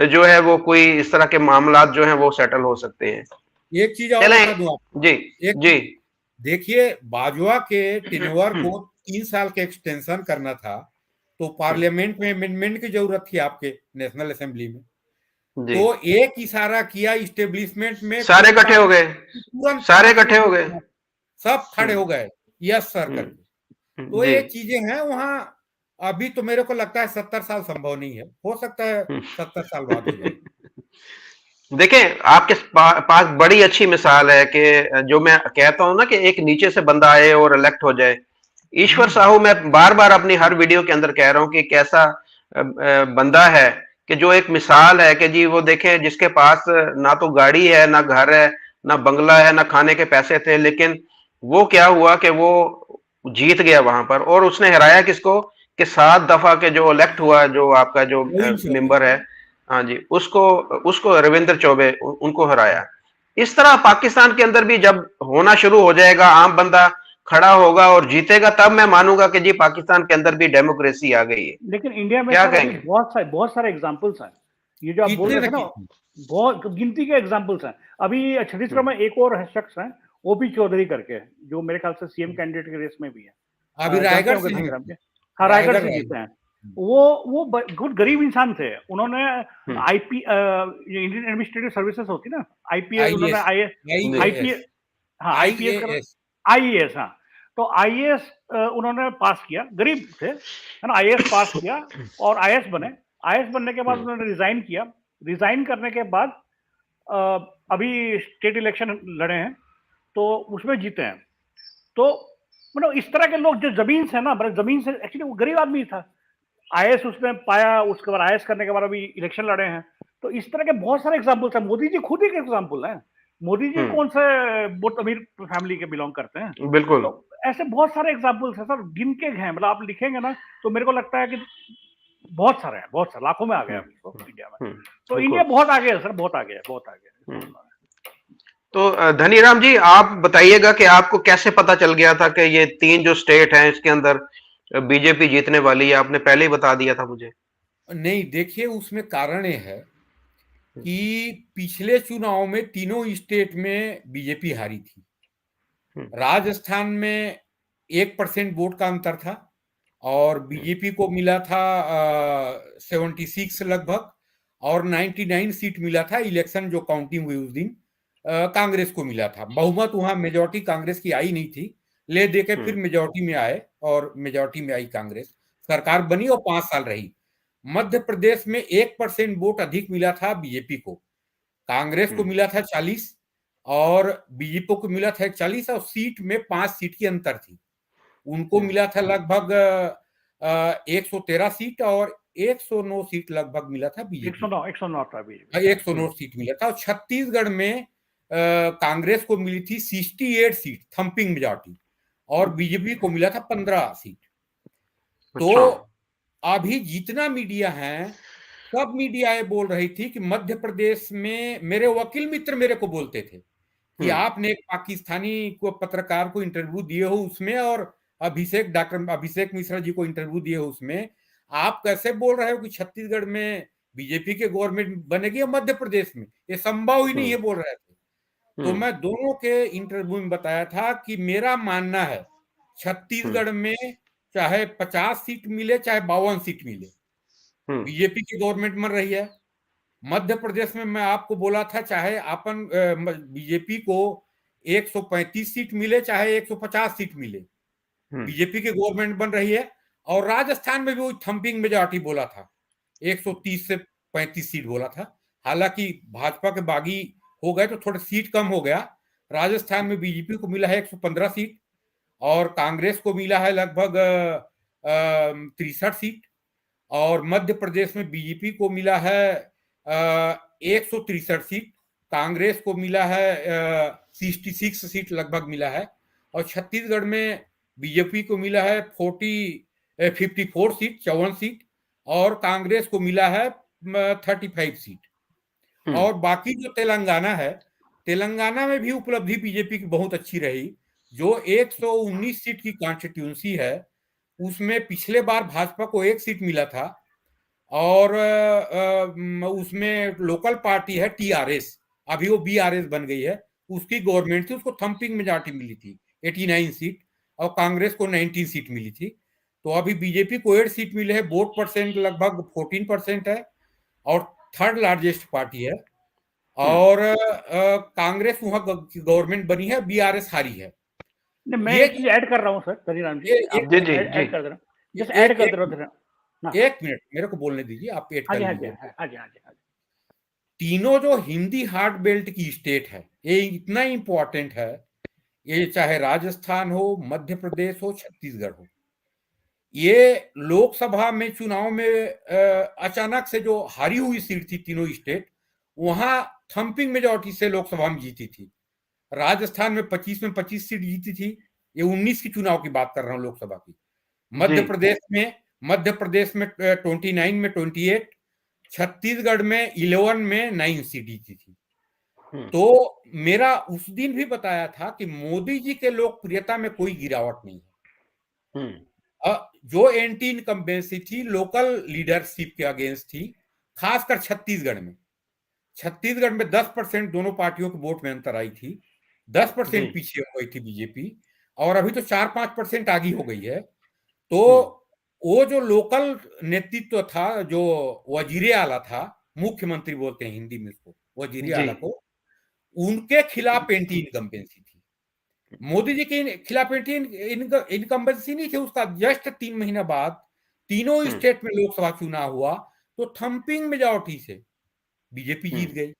जो है वो कोई इस तरह के मामला जो है वो सेटल हो सकते हैं। एक चीज और चलें। बता दूं आपको। जी। एक जी। देखिए, बाजवा के टेन्योर को 3 साल के एक्सटेंशन करना था, तो पार्लियामेंट में अमेंडमेंट की जरूरत थी आपके नेशनल असेंबली में। जी। तो एक इशारा किया इस्टेब्लिशमेंट में, सारे कोई इकट्ठे काम हो गए, तुरंत सारे पास इकट्ठे हो गए। सब खड़े हो गए, यस सर करके। तो जी। ये चीजें हैं वहां। अभी तो मेरे को लगता है 70 साल संभव नहीं है, हो सकता है 70 साल बाद हो जाए। देखें, आपके पास बड़ी अच्छी मिसाल है कि जो मैं कहता हूं ना कि एक नीचे से बंदा आए और इलेक्ट हो जाए। ईश्वर साहू, मैं बार बार अपनी हर वीडियो के अंदर कह रहा हूं कि कैसा बंदा है कि जो एक मिसाल है कि जी वो देखें, जिसके पास ना तो गाड़ी है, ना घर है, ना बंगला है, ना खाने के पैसे थे, लेकिन वो क्या हुआ कि वो जीत गया वहां पर और उसने हराया किसको? कि 7 दफा के जो इलेक्ट हुआ, जो आपका जो गोविंद चौबे। मेंबर है, हाँ जी, उसको उसको रविंद्र चौबे उनको हराया। इस तरह पाकिस्तान के अंदर भी जब होना शुरू हो जाएगा, आम बंदा खड़ा होगा और जीतेगा, तब मैं मानूंगा कि जी पाकिस्तान के अंदर भी डेमोक्रेसी आ गई है। लेकिन इंडिया में क्या सर अभी कहेंगे? बहुत सारे एग्जांपल्स हैं। ये जो आप बोल कितने रहे थे न ना, कितने। बहुत गिनती के एग्जांपल्स हैं। अभी छत्तीसगढ़ में एक और शख्स हैं, ओपी चौधरी करके, जो मेरे ख्याल से सीएम कैंडिडेट के रेस में भी है। अभी जानते रायगढ़ होंगे से हैं। धनीराम के। हाँ, रायगढ़ से जीते रायगढ़। हैं। वो बहुत गरीब इंसान थे। उन्होंने आईपी इंडियन एडमिनिस्ट्रेटिव सर्विसेज होती ना, आईपीएस, उन्होंने आईएएस। आईएएस, आईपीएस, हाँ आईपीएस कर, आईएएस। आईएएस, हाँ। तो आईएएस उन्होंने पास किया, गरीब थे, है ना। आईएएस पास किया और आईएएस बने। आईएएस बनने के बाद उन्होंने रिजाइन किया। रिजाइन करने के बाद अभी स्टेट इलेक्शन लड़े हैं, तो उसमें जीते हैं। तो मतलब इस तरह के लोग जो जमीन से ना, मतलब जमीन से, एक्चुअली वो गरीब आदमी था, आईएएस उसने पाया, उसके बाद आईएएस करने के बाद अभी इलेक्शन लड़े हैं। तो इस तरह के बहुत सारे एग्जाम्पल्स हैं। मोदी जी खुद ही एक एग्जाम्पल है। मोदी जी कौन से बहुत अमीर फैमिली के बिलोंग करते हैं। बिल्कुल। तो ऐसे बहुत सारे एग्जाम्पल्स हैं सर, गिन के हैं। मतलब आप लिखेंगे ना तो मेरे को लगता है कि बहुत सारे हैं, बहुत सारे, लाखों में आ गए अभी तो इंडिया में। तो इंडिया बिल्कुल। बहुत आगे है सर, बहुत आगे है, बहुत आगे है। तो धनीराम जी, आप बताइएगा कि आपको कैसे पता चल गया था कि ये 3 जो स्टेट हैं इसके अंदर बीजेपी जीतने वाली है? आपने पहले ही बता दिया था मुझे। नहीं, देखिए उसमें कारण ये है कि पिछले चुनाव में तीनों स्टेट में बीजेपी हारी थी। राजस्थान में 1% वोट का अंतर था और बीजेपी को मिला था 76 लगभग, और 99 सीट मिला था। इलेक्शन जो काउंटिंग हुई उस दिन कांग्रेस को मिला था। बहुमत वहां मेजॉरिटी कांग्रेस की आई नहीं थी, ले दे के फिर मेजॉरिटी में आए और मेजॉरिटी में आई कांग्रेस, सरकार बनी और 5 साल रही। मध्य प्रदेश में 1% वोट अधिक मिला था बीजेपी को। कांग्रेस को मिला था 40 और बीजेपी को मिला था 41, और सीट में 5 सीट की अंतर थी। उनको मिला था लगभग 113 सीट और 109 सीट लगभग मिला था बीजेपी। 109 था बीजेपी। 109 सीट मिला था। और छत्तीसगढ़ में कांग्रेस को मिली थी 68 सीट, थंपिंग मेजॉरिटी, और बीजेपी को मिला था 15 सीट। तो अभी जितना मीडिया है, सब मीडिया ये बोल रही थी कि मध्य प्रदेश में, मेरे वकील मित्र मेरे को बोलते थे कि आपने एक पाकिस्तानी को पत्रकार को इंटरव्यू दिए हो उसमें, और डॉक्टर अभिषेक मिश्रा जी को इंटरव्यू दिए हो उसमें, आप कैसे बोल रहे हो कि छत्तीसगढ़ में बीजेपी के गवर्नमेंट बनेगी और मध्य प्रदेश में? ये संभव ही नहीं है, बोल रहे थे। तो मैं दोनों के इंटरव्यू में बताया था कि मेरा मानना है छत्तीसगढ़ में चाहे 50 सीट मिले चाहे 52 सीट मिले, बीजेपी की गवर्नमेंट बन रही है। मध्य प्रदेश में मैं आपको बोला था चाहे अपन बीजेपी को 135 सीट मिले चाहे 150 सीट मिले, बीजेपी की गवर्नमेंट बन रही है। और राजस्थान में भी वो थंपिंग मेजॉरिटी बोला था, 130 से 35 सीट बोला था। हालांकि भाजपा के बागी हो गए तो थोड़ा सीट कम हो गया। राजस्थान में बीजेपी को मिला है 115 सीट और कांग्रेस को मिला है लगभग 63 सीट, और मध्य प्रदेश में बीजेपी को मिला है 163 सीट, कांग्रेस को मिला है 66 सीट लगभग मिला है, और छत्तीसगढ़ में बीजेपी को मिला है 54 सीट, 54 सीट, और कांग्रेस को मिला है 35 सीट। और बाकी जो तेलंगाना है, तेलंगाना में भी उपलब्धि बीजेपी की बहुत अच्छी रही। जो 119 सीट की कॉन्स्टिट्यूंसी है उसमें पिछले बार भाजपा को 1 सीट मिला था, और उसमें लोकल पार्टी है टीआरएस, अभी वो बीआरएस बन गई है, उसकी गवर्नमेंट थी, उसको थंपिंग मेजॉरिटी मिली थी 89 सीट, और कांग्रेस को 19 सीट मिली थी। तो अभी बीजेपी को 8 सीट मिले हैं, वोट परसेंट लगभग 14% है और थर्ड लार्जेस्ट पार्टी है। और कांग्रेस वहां गवर्नमेंट बनी है, बीआरएस हारी है। नहीं, मैं एक चीज ऐड कर रहा हूँ सर तनीराम जी, ऐड कर दे रहा हूँ, जस्ट ऐड कर दे रहा हूँ। एक मिनट मेरे को बोलने दीजिए, आप ऐड कर लीजिए। हाँ जी। तीनों जो हिंदी हार्ट बेल्ट की स्टेट है, ये इतना इंपॉर्टेंट है, ये चाहे राजस्थान हो, मध्य प्रदेश हो, छत्तीसगढ़ हो, ये लोकसभा में चुनाव में अचानक से जो हारी हुई सीट थी तीनों स्टेट, वहां थंपिंग मेजॉरिटी से लोकसभा में जीती थी। राजस्थान में 25 में 25 सीट जीती थी, ये 19 की चुनाव की बात कर रहा हूं लोकसभा की। मध्य प्रदेश में 29 में 28, छत्तीसगढ़ में 11 में 9 सीट जीती थी। तो मेरा उस दिन भी बताया था कि मोदी जी के लोकप्रियता में कोई गिरावट नहीं है। जो एंटी इनकम्बेंसी थी लोकल लीडरशिप के अगेंस्ट थी, खासकर छत्तीसगढ़ में 10% दोनों पार्टियों के वोट में अंतर आई थी, 10% पीछे हो गई थी बीजेपी, और अभी तो 4-5% आगे हो गई है। तो वो जो लोकल नेतृत्व था, जो वजीरे आला था, मुख्यमंत्री बोलते हैं हिंदी में उसको, वजीरे आला को, उनके खिलाफ एंटी इनकम्बेंसी थी। मोदी जी के खिलाफ एंटी इनकम्बेंसी नहीं थी। उसका जस्ट 3 महीना बाद तीनों स्टेट में लोकसभा चुनाव हुआ तो थंपिंग मेजॉरिटी से बीजेपी जीत गई।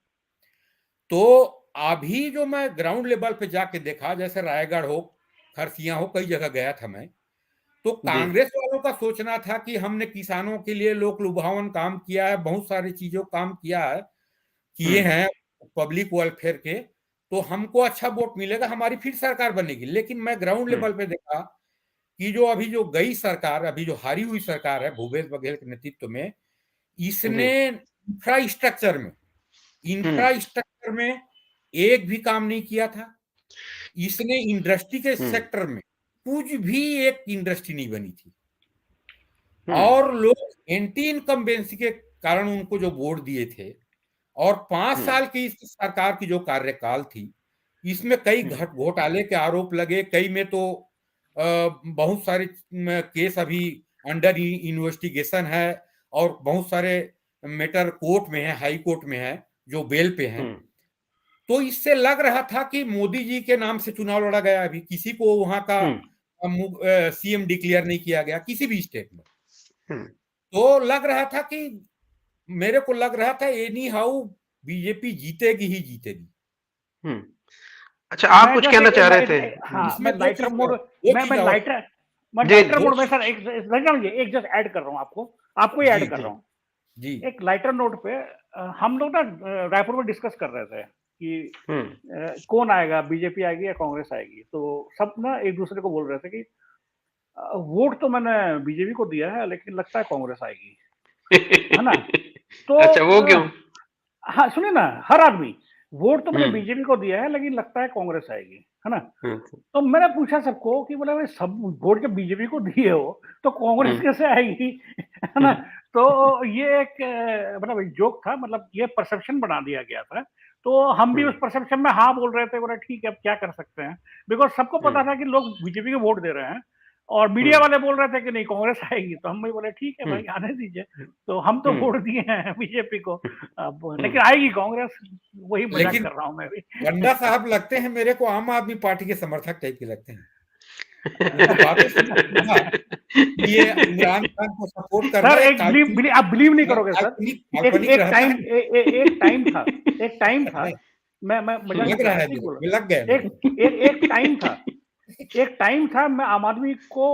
तो अभी जो मैं ग्राउंड लेवल पे जाके देखा, जैसे रायगढ़ हो, खरसिया हो, कई जगह गया था मैं, तो कांग्रेस वालों का सोचना था कि हमने किसानों के लिए लोक लुभावन काम किया है, बहुत सारी चीजों काम किए हैं पब्लिक वेलफेयर के, तो हमको अच्छा वोट मिलेगा, हमारी फिर सरकार बनेगी। लेकिन मैं ग्राउंड लेवल पे देखा कि जो अभी जो गई सरकार, अभी जो हारी हुई सरकार है भूपेश बघेल के नेतृत्व में, इसने इंफ्रास्ट्रक्चर में एक भी काम नहीं किया था। इसने इंडस्ट्री के सेक्टर में कुछ भी एक इंडस्ट्री नहीं बनी थी, और लोग एंटी इनकम्बेंसी के कारण उनको जो वोट दिए थे, और 5 साल की इस सरकार की जो कार्यकाल थी, इसमें कई घोटाले के आरोप लगे, कई में तो बहुत सारे केस अभी अंडर इन्वेस्टिगेशन है, और बहुत सारे मैटर कोर्ट में है, हाई कोर्ट में है, जो बेल पे हैं। तो इससे लग रहा था कि मोदी जी के नाम से चुनाव लड़ा गया, अभी किसी को वहां का सीएम डिक्लेयर नहीं किया गया किसी भी स्टेट में। तो लग रहा था कि, मेरे को लग रहा था एनी हाउ बीजेपी जीतेगी ही जीतेगी। अच्छा, आप कुछ कहना चाह रहे थे? हाँ, मैं लाइटर मोड में सर एक जस्ट ऐड कर रहा हूँ, आपको ही ऐड कर रहा हूँ जी। एक लाइटर नोट पे हम लोग ना रायपुर में डिस्कस कर रहे थे कि कौन आएगा, बीजेपी आएगी या कांग्रेस आएगी। तो सब ना एक दूसरे को बोल रहे थे कि वोट तो मैंने बीजेपी को दिया है, लेकिन लगता है कांग्रेस आएगी, है ना। तो अच्छा, वो क्यों? हाँ सुनिए ना, हर आदमी वोट तो मैंने बीजेपी को दिया है, लेकिन लगता है कांग्रेस आएगी, है ना। तो मैंने पूछा सबको कि बोला सब वोट जब बीजेपी को दिए हो तो कांग्रेस कैसे आएगी, है ना। तो ये एक मतलब जोक था, मतलब ये परसेप्शन बना दिया गया था। तो हम भी उस परसेप्शन में हाँ बोल रहे थे, बोला ठीक है अब क्या कर सकते हैं, बिकॉज सबको पता था कि लोग बीजेपी को वोट दे रहे हैं, और मीडिया वाले बोल रहे थे कि नहीं कांग्रेस आएगी। तो हम भी बोले ठीक है भाई, आने दीजिए। तो हम तो वोट दिए हैं बीजेपी को, लेकिन आएगी कांग्रेस, वही मजाक कर रहा हूं मैं भी। गंडा साहब लगते हैं मेरे को आम आदमी पार्टी के समर्थक टाइप के लगते हैं। ये इमरान खान को सपोर्ट कर रहे हैं। आप बिलीव नहीं करोगे सर, एक टाइम था मैं मजाक नहीं लग कर रहा रहा, है ठीक बोल मेरे, रहा लग गया हूँ। एक टाइम था मैं आम आदमी को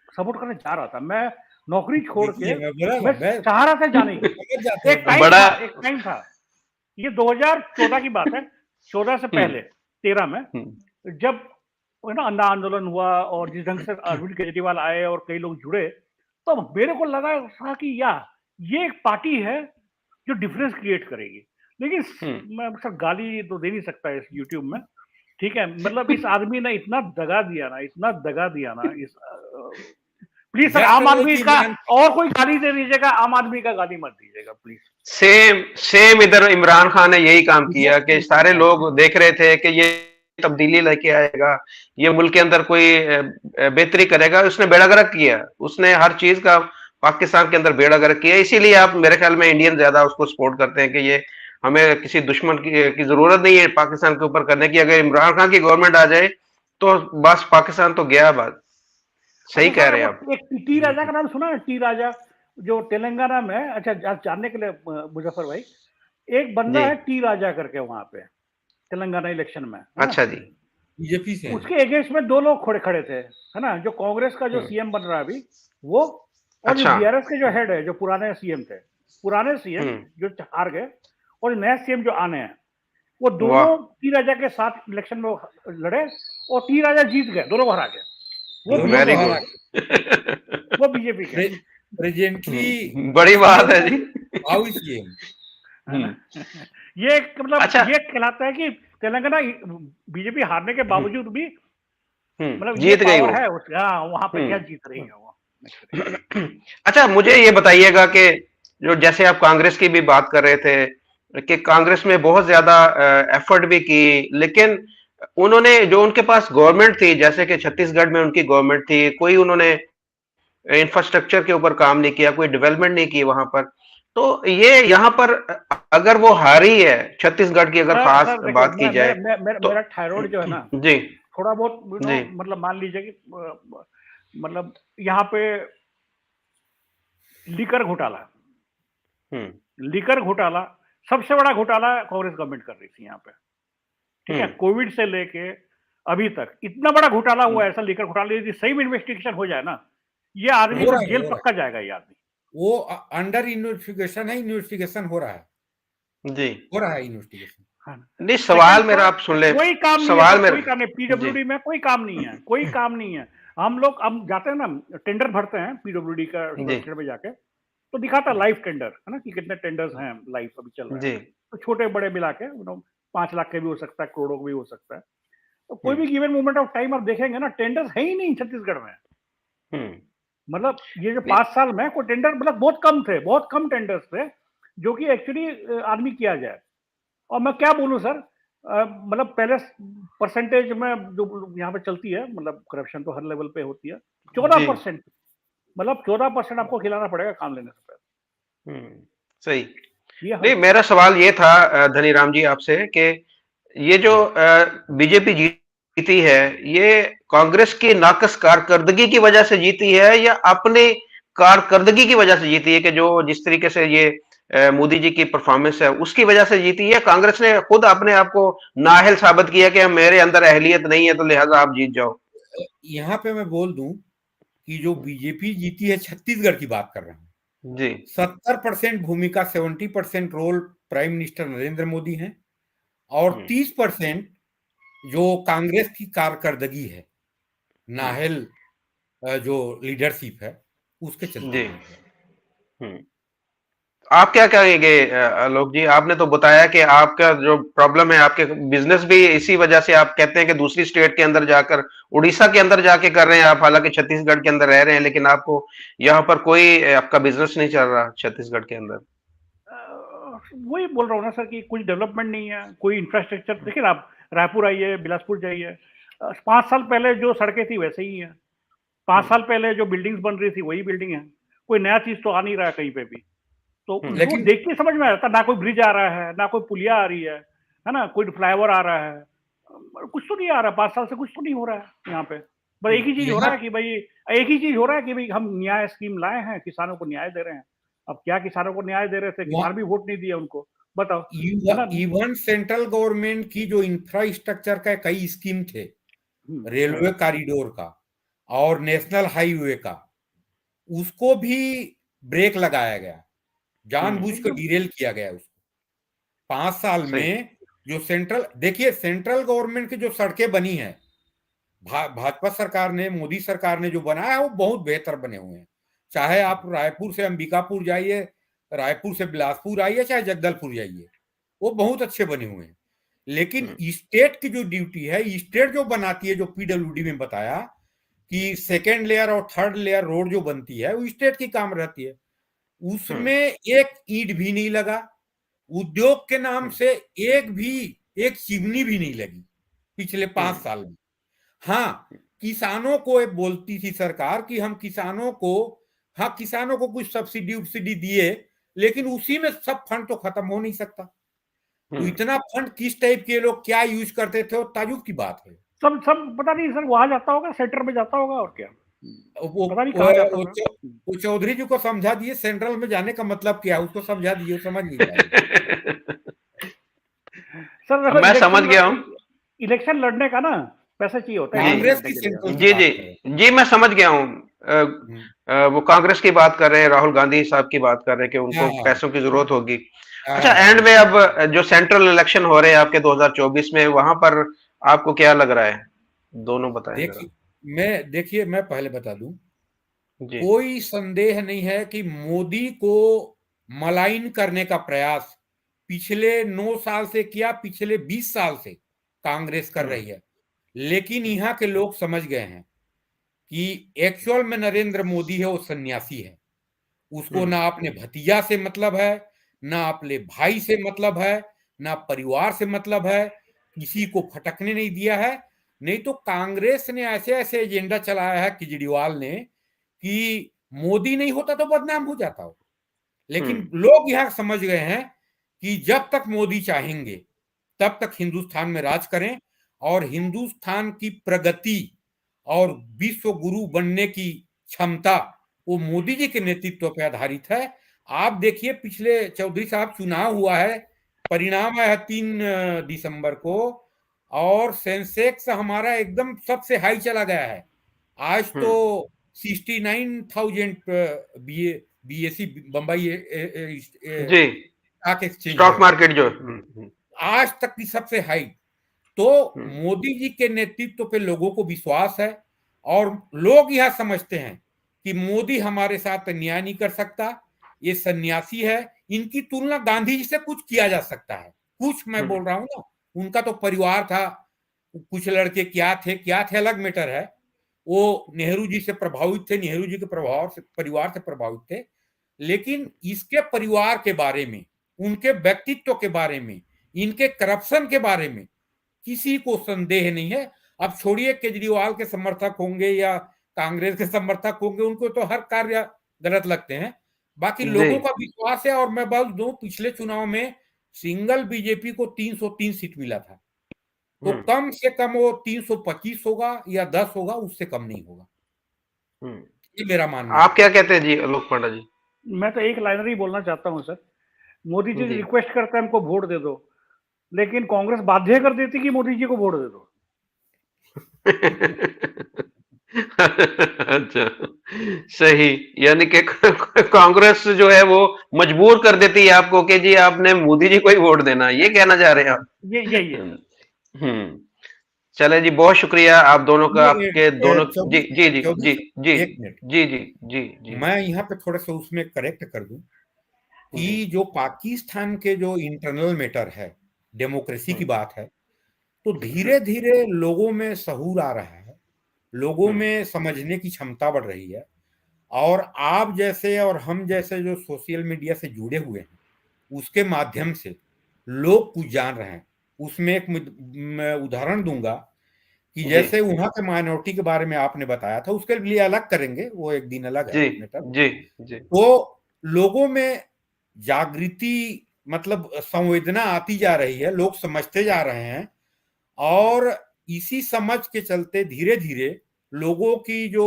सपोर्ट करने जा रहा था, मैं नौकरी छोड़ के देखिए मैं बोला ना, मैं मैं चाह रहा था जाने की। समझ जाते हैं बड़ा एक टाइम था, ये 2014 की बात है, 14 से हम्म पहले 13 में, हम्म जब ना अन्ना आंदोलन हुआ और जिस ढंग से अरविंद केजरीवाल आए और कई लोग जुड़े, तो मेरे को लगा था कि ये एक पार्टी है जो डिफरेंस क्रिएट करेगी। लेकिन मैं सर गाली तो दे नहीं सकता इस यूट्यूब में, ठीक है, मतलब इस आदमी ने इतना दगा दिया ना इस प्लीज सर, आम जनरल आदमी की का ईमान और कोई गाली दे दीजिएगा, आम आदमी का गाली मत दीजिएगा प्लीज। सेम सेम इधर इमरान खान ने यही काम किया कि सारे देखिए, लोग देख रहे थे कि ये तब्दीली लेके आएगा, ये मुल्क के अंदर कोई बेहतरी करेगा। उसने बेड़ा गर्क किया, उसने हर चीज का पाकिस्तान के अंदर बेड़ा गर्क किया। इसीलिए आप मेरे ख्याल में इंडियन ज्यादा उसको सपोर्ट करते हैं कि ये हमें किसी दुश्मन की जरूरत नहीं है पाकिस्तान के ऊपर करने की। अगर इमरान खान की गवर्नमेंट आ जाए तो बस पाकिस्तान तो गया बात। सही अच्छा कह सर, रहे हैं वो आप। एक टी राजा का नाम सुना है? टी राजा जो तेलंगाना में है, अच्छा आप जानने के लिए मुजफ्फर भाई, एक जी, बंदा है टी राजा करके वहां पे तेलंगाना इलेक्शन में, है ना? अच्छा जी। बीजेपी से हैं। उसके अगेंस्ट में दो लोग खड़े खड़े थे, है ना, जो कांग्रेस का जो हम्म, सीएम बन रहा है अभी वो, और जो अच्छा। बीआरएस के जो हेड है, जो पुराने सीएम थे, पुराने सीएम हम्म, जो हार गए, और जो नए सीएम जो आने हैं, वो वाह, दोनों टी राजा के साथ इलेक्शन में लड़े और टी राजा जीत गए, दोनों को हरा के। वो दोनों वेरी बीजेपी को के, हरा गुड। वो बीजेपी के, प्रेजेंटली बड़ी बात सीएम है जी। How CM. है ना? हम्म, ये एक मतलब अच्छा। ये कहलाता है कि तेलंगाना बीजेपी हारने के बावजूद भी मतलब ये जीत गई पावर वो। है उसका, हाँ, वहां पे क्या जीत रही हम्म। है वो। अच्छा, मुझे ये बताइएगा कि जो जैसे आप कांग्रेस की भी बात कर रहे थे कि कांग्रेस में बहुत ज्यादा एफर्ट भी की, लेकिन उन्होंने जो उनके पास गवर्नमेंट थी, जैसे कि छत्तीसगढ़ में उनकी गवर्नमेंट थी, कोई उन्होंने इंफ्रास्ट्रक्चर के ऊपर काम नहीं किया, कोई डेवलपमेंट नहीं की वहां पर। तो ये यहाँ पर अगर वो हारी है छत्तीसगढ़ की, अगर सर खास सर देखिए, बात की जाए तो। मेरा थायराइड जो है ना, जी थोड़ा बहुत जी। मतलब मान लीजिए कि मतलब यहाँ पे लीकर घोटाला, हम्म लीकर घोटाला सबसे बड़ा घोटाला कांग्रेस गवर्नमेंट कर रही थी यहाँ पे, ठीक है, हम्म कोविड से लेके अभी तक इतना बड़ा घोटाला हुआ हम्म, है, ऐसा लीकर घोटाला यदि सही में इन्वेस्टिगेशन हो जाए ना, ये आदमी हो तो रहा है, जेल हो रहा है। पक्का जाएगा ये आदमी। वो अंडर इन्वेस्टिगेशन है, इन्वेस्टिगेशन हो रहा है, जी। हो रहा है इन्वेस्टिगेशन। हाँ। नहीं, सेकंड सवाल मेरा सर, आप सुन ले। कोई काम नहीं है सर, सवाल कोई काम नहीं, मेरा जी। पीडब्ल्यूडी में कोई काम नहीं है, कोई काम नहीं है। हम जाते हैं ना, टेंडर भरते हैं पीडब्ल्यूडी का जी वेबसाइट में जाके, तो दिखाता है लाइव टेंडर, है ना, कि कितने टेंडर्स हैं लाइव अभी चल रहा है। जी। तो छोटे बड़े मिला के 5 लाख के भी हो सकता है, करोड़ों का भी हो सकता है। तो कोई हम्म भी गिवन मोमेंट ऑफ टाइम आप देखेंगे ना, टेंडर्स है ही नहीं छत्तीसगढ़ में। हम्म मतलब ये जो नहीं, 5 साल में कोई टेंडर मतलब बहुत कम थे, बहुत कम टेंडर्स थे जो कि एक्चुअली आदमी किया जाए। और मैं क्या बोलूं सर, मतलब पहले परसेंटेज में जो यहाँ पे चलती है, मतलब करप्शन तो हर लेवल पे होती है, चौदह जी। परसेंट मतलब 14% आपको खिलाना पड़ेगा काम लेने से हम्म, सही। पहले, ये नहीं, हाल है। मेरा सवाल ये था धनीराम जी आपसे कि ये जो जी, बीजेपी जीती है, ये कांग्रेस की नाकस कारकर्दगी की वजह से जीती है या अपनी कारकर्दगी की वजह से जीती है, कि जो जिस तरीके से ये मोदी जी की परफॉर्मेंस है उसकी वजह से जीती है? कांग्रेस ने खुद अपने आप को नाअहल साबित किया कि मेरे अंदर अहलियत नहीं है तो लिहाजा आप जीत जाओ? यहाँ पे मैं बोल दूं कि जो बीजेपी जीती है, छत्तीसगढ़ की बात कर रहा हूँ, जी 70% भूमिका, 70% role prime minister Narendra Modi हैं, और हम्म 30% जो कांग्रेस की कारकर्दगी है, हम्म नाहल जो लीडरशिप है, उसके चलते जी हुई है। हम्म आप क्या कहेंगे आलोक जी? आपने तो बताया कि आपका जो प्रॉब्लम है, आपके बिजनेस भी इसी वजह से आप कहते हैं कि दूसरी स्टेट के अंदर जाकर, उड़ीसा के अंदर जाके कर रहे हैं आप, हालांकि छत्तीसगढ़ के अंदर रह रहे हैं, लेकिन आपको यहाँ पर कोई आपका बिजनेस नहीं चल रहा छत्तीसगढ़ के अंदर। वही बोल रहा हूँ ना सर कि कुछ डेवलपमेंट नहीं है, कोई इंफ्रास्ट्रक्चर। देखिए ना, आप रायपुर आइए, बिलासपुर जाइए, 5 साल पहले जो सड़कें थी वैसे ही है, 5 साल पहले जो बिल्डिंग्स बन रही थी वही बिल्डिंग है, कोई नया चीज तो आ नहीं रहा है कहीं पे भी। तो वो लेकिन देख के समझ में आता, ना कोई ब्रिज आ रहा है, ना कोई पुलिया आ रही है ना, कोई फ्लाईओवर आ रहा है, कुछ तो नहीं आ रहा, 5 साल से कुछ तो नहीं हो रहा है यहाँ पे। बस एक ही चीज हो रहा यहाँ है कि भाई, एक ही चीज हो रहा है कि भाई हम न्याय स्कीम लाए हैं, किसानों को न्याय दे रहे हैं। अब क्या किसानों को न्याय दे रहे थे, वहाँ किसान भी वोट नहीं दिए उनको, बताओ, है ना? इवन सेंट्रल गवर्नमेंट की जो इंफ्रास्ट्रक्चर का कई स्कीम थे, रेलवे कॉरिडोर का और नेशनल हाईवे का, उसको भी ब्रेक लगाया गया, जानबूझ कर डिरेल किया गया उसको। 5 साल सही। में जो देखिए सेंट्रल गवर्नमेंट की जो सड़कें बनी है, भाजपा सरकार ने, मोदी सरकार ने जो बनाया है वो बहुत बेहतर बने हुए हैं। चाहे आप रायपुर से अंबिकापुर जाइए, रायपुर से बिलासपुर आइए, चाहे जगदलपुर जाइए, वो बहुत अच्छे बने हुए हैं। लेकिन स्टेट की जो ड्यूटी है, स्टेट जो बनाती है, जो पीडब्ल्यूडी में बताया कि सेकेंड लेयर और थर्ड लेयर रोड जो बनती है वो स्टेट की काम रहती है, उसमें एक ईंट भी नहीं लगा। उद्योग के नाम से एक चिमनी भी नहीं लगी पिछले 5 साल में। हाँ, किसानों को एक बोलती थी सरकार कि हम किसानों को कुछ सब्सिडी दिए, लेकिन उसी में सब फंड तो खत्म हो नहीं सकता। तो इतना फंड किस टाइप के लोग क्या यूज करते थे, वो ताजुब की बात है। सब पता नहीं सर, वहां जाता होगा, सेंटर में जाता होगा, और क्या पता नहीं कहाँ जाता होगा। वो चौधरी जी को समझा दिए सेंट्रल में जाने का मतलब क्या है, उसको समझा दिए, समझ नहीं पाए। सर मैं समझ गया हूँ। इलेक्शन लड़ने का ना पैसा चाहिए होता है कांग्रेस की के लिए। जी जी जी, मैं समझ गया हूँ। वो कांग्रेस की बात कर रहे हैं, राहुल गांधी साहब की बात कर रहे हैं कि उनको पैसों की जरूरत होगी। अच्छा, एंड में अब जो सेंट्रल इलेक्शन हो रहे हैं आपके 2024 में, वहां पर आपको क्या लग रहा है? दोनों बताएं जरा। देखिए मैं पहले बता दूं, जी। कोई संदेह नहीं है कि मोदी को मलाइन करने का प्रयास पिछले 9 साल से किया, पिछले 20 साल से कांग्रेस कर रही है। लेकिन यहाँ के लोग समझ गए हैं कि एक्चुअल में नरेंद्र मोदी है वो सन्यासी है। उसको ना अपने भतीजा से मतलब है, ना अपने भाई से मतलब है, ना परिवार से मतलब है, किसी को फटकने नहीं दिया है। नहीं तो कांग्रेस ने ऐसे ऐसे एजेंडा चलाया है केजरीवाल ने कि मोदी नहीं होता तो बदनाम हो जाता हो। लेकिन लोग यहां समझ गए हैं कि जब तक मोदी चाहेंगे तब तक हिंदुस्तान में राज करें, और हिंदुस्तान की प्रगति और विश्व गुरु बनने की क्षमता वो मोदी जी के नेतृत्व पर आधारित है। आप देखिए पिछले चौधरी साहब चुनाव हुआ है, परिणाम आया है 3 दिसंबर को, और सेंसेक्स हमारा एकदम सबसे हाई चला गया है। आज तो 69,000 बीएसई बंबई जी, स्टॉक एक्सचेंज स्टॉक है मार्केट जो। आज तक की सबसे हाई। तो मोदी जी के नेतृत्व पे लोगों को विश्वास है, और लोग यह समझते हैं कि मोदी हमारे साथ अन्याय नहीं कर सकता, ये सन्यासी है। इनकी तुलना गांधी जी से कुछ किया जा सकता है, कुछ मैं बोल रहा हूं ना, उनका तो परिवार था, कुछ लड़के क्या थे अलग मैटर है। वो नेहरू जी से प्रभावित थे, नेहरू जी के प्रभाव से, परिवार से प्रभावित थे। लेकिन इसके परिवार के बारे में, उनके व्यक्तित्व के बारे में, इनके करप्शन के बारे में किसी को संदेह नहीं है। अब छोड़िए केजरीवाल के समर्थक होंगे या कांग्रेस के समर्थक होंगे, उनको तो हर कार्य गलत लगते हैं। बाकी लोगों का विश्वास है। और मैं बात दूं, पिछले चुनाव में सिंगल बीजेपी को 303 सीट मिला था, तो कम से कम वो 325 होगा या 10 होगा, उससे कम नहीं होगा। ये मेरा मानना आप क्या कहते हैं जी आलोक पांडा जी? मैं तो एक लाइनर ही बोलना चाहता हूं सर। मोदी जी रिक्वेस्ट करते हैं हमको वोट दे दो, लेकिन कांग्रेस बाध्य कर देती कि मोदी जी को वोट दे दो। अच्छा, सही। यानी कि कांग्रेस जो है वो मजबूर कर देती है आपको कि जी आपने मोदी जी को ही वोट देना, ये कहना चाह रहे हैं आप? ये यही है सर। चले जी, बहुत शुक्रिया आप दोनों का, आपके दोनों। जी जी जी जी जी एक मिनट, जी जी जी जी। मैं यहाँ पे थोड़ा सा उसमें करेक्ट कर दूं कि जो पाकिस्तान के जो इंटरनल मैटर है, डेमोक्रेसी की बात है, तो धीरे धीरे लोगों में शऊर आ रहा है, लोगों में समझने की क्षमता बढ़ रही है। और आप जैसे और हम जैसे जो सोशल मीडिया से जुड़े हुए हैं, उसके माध्यम से लोग कुछ जान रहे हैं। उसमें एक मैं उदाहरण दूंगा कि जैसे वहां के माइनॉरिटी के बारे में आपने बताया था, उसके लिए अलग करेंगे, वो एक दिन अलग है मैटर। जी जी। तो लोगों में जागृति, मतलब संवेदना आती जा रही है, लोग समझते जा रहे हैं, और इसी समझ के चलते धीरे धीरे लोगों की जो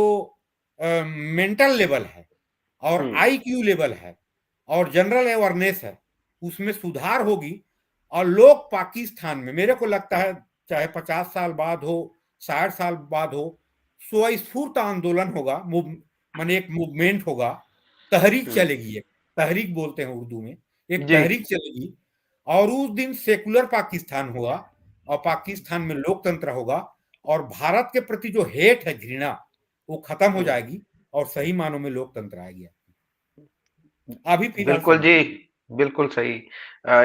मेंटल लेवल है और आईक्यू लेवल है और जनरल अवेयरनेस है, उसमें सुधार होगी और लोग पाकिस्तान में, मेरे को लगता है चाहे 50 साल बाद हो, 60 साल बाद हो, स्वस्फूर्त आंदोलन होगा, माने एक मूवमेंट होगा, तहरीक चलेगी, एक तहरीक बोलते हैं उर्दू में, एक जी तहरीक चलेगी और उस दिन सेकुलर पाकिस्तान होगा और पाकिस्तान में लोकतंत्र होगा और भारत के प्रति जो हेट है, घृणा, वो खत्म हो जाएगी और सही मानों में लोकतंत्र आएगी। अभी फिलहाल बिल्कुल समय जी, बिल्कुल सही।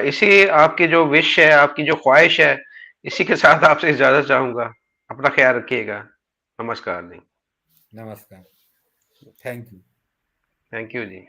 इसी आपकी जो विश है, आपकी जो ख्वाहिश है, इसी के साथ आपसे इजाज़त चाहूँगा। अपना ख़्याल रखिएगा। नमस्कार जी। नमस्कार, thank you. Thank you ji.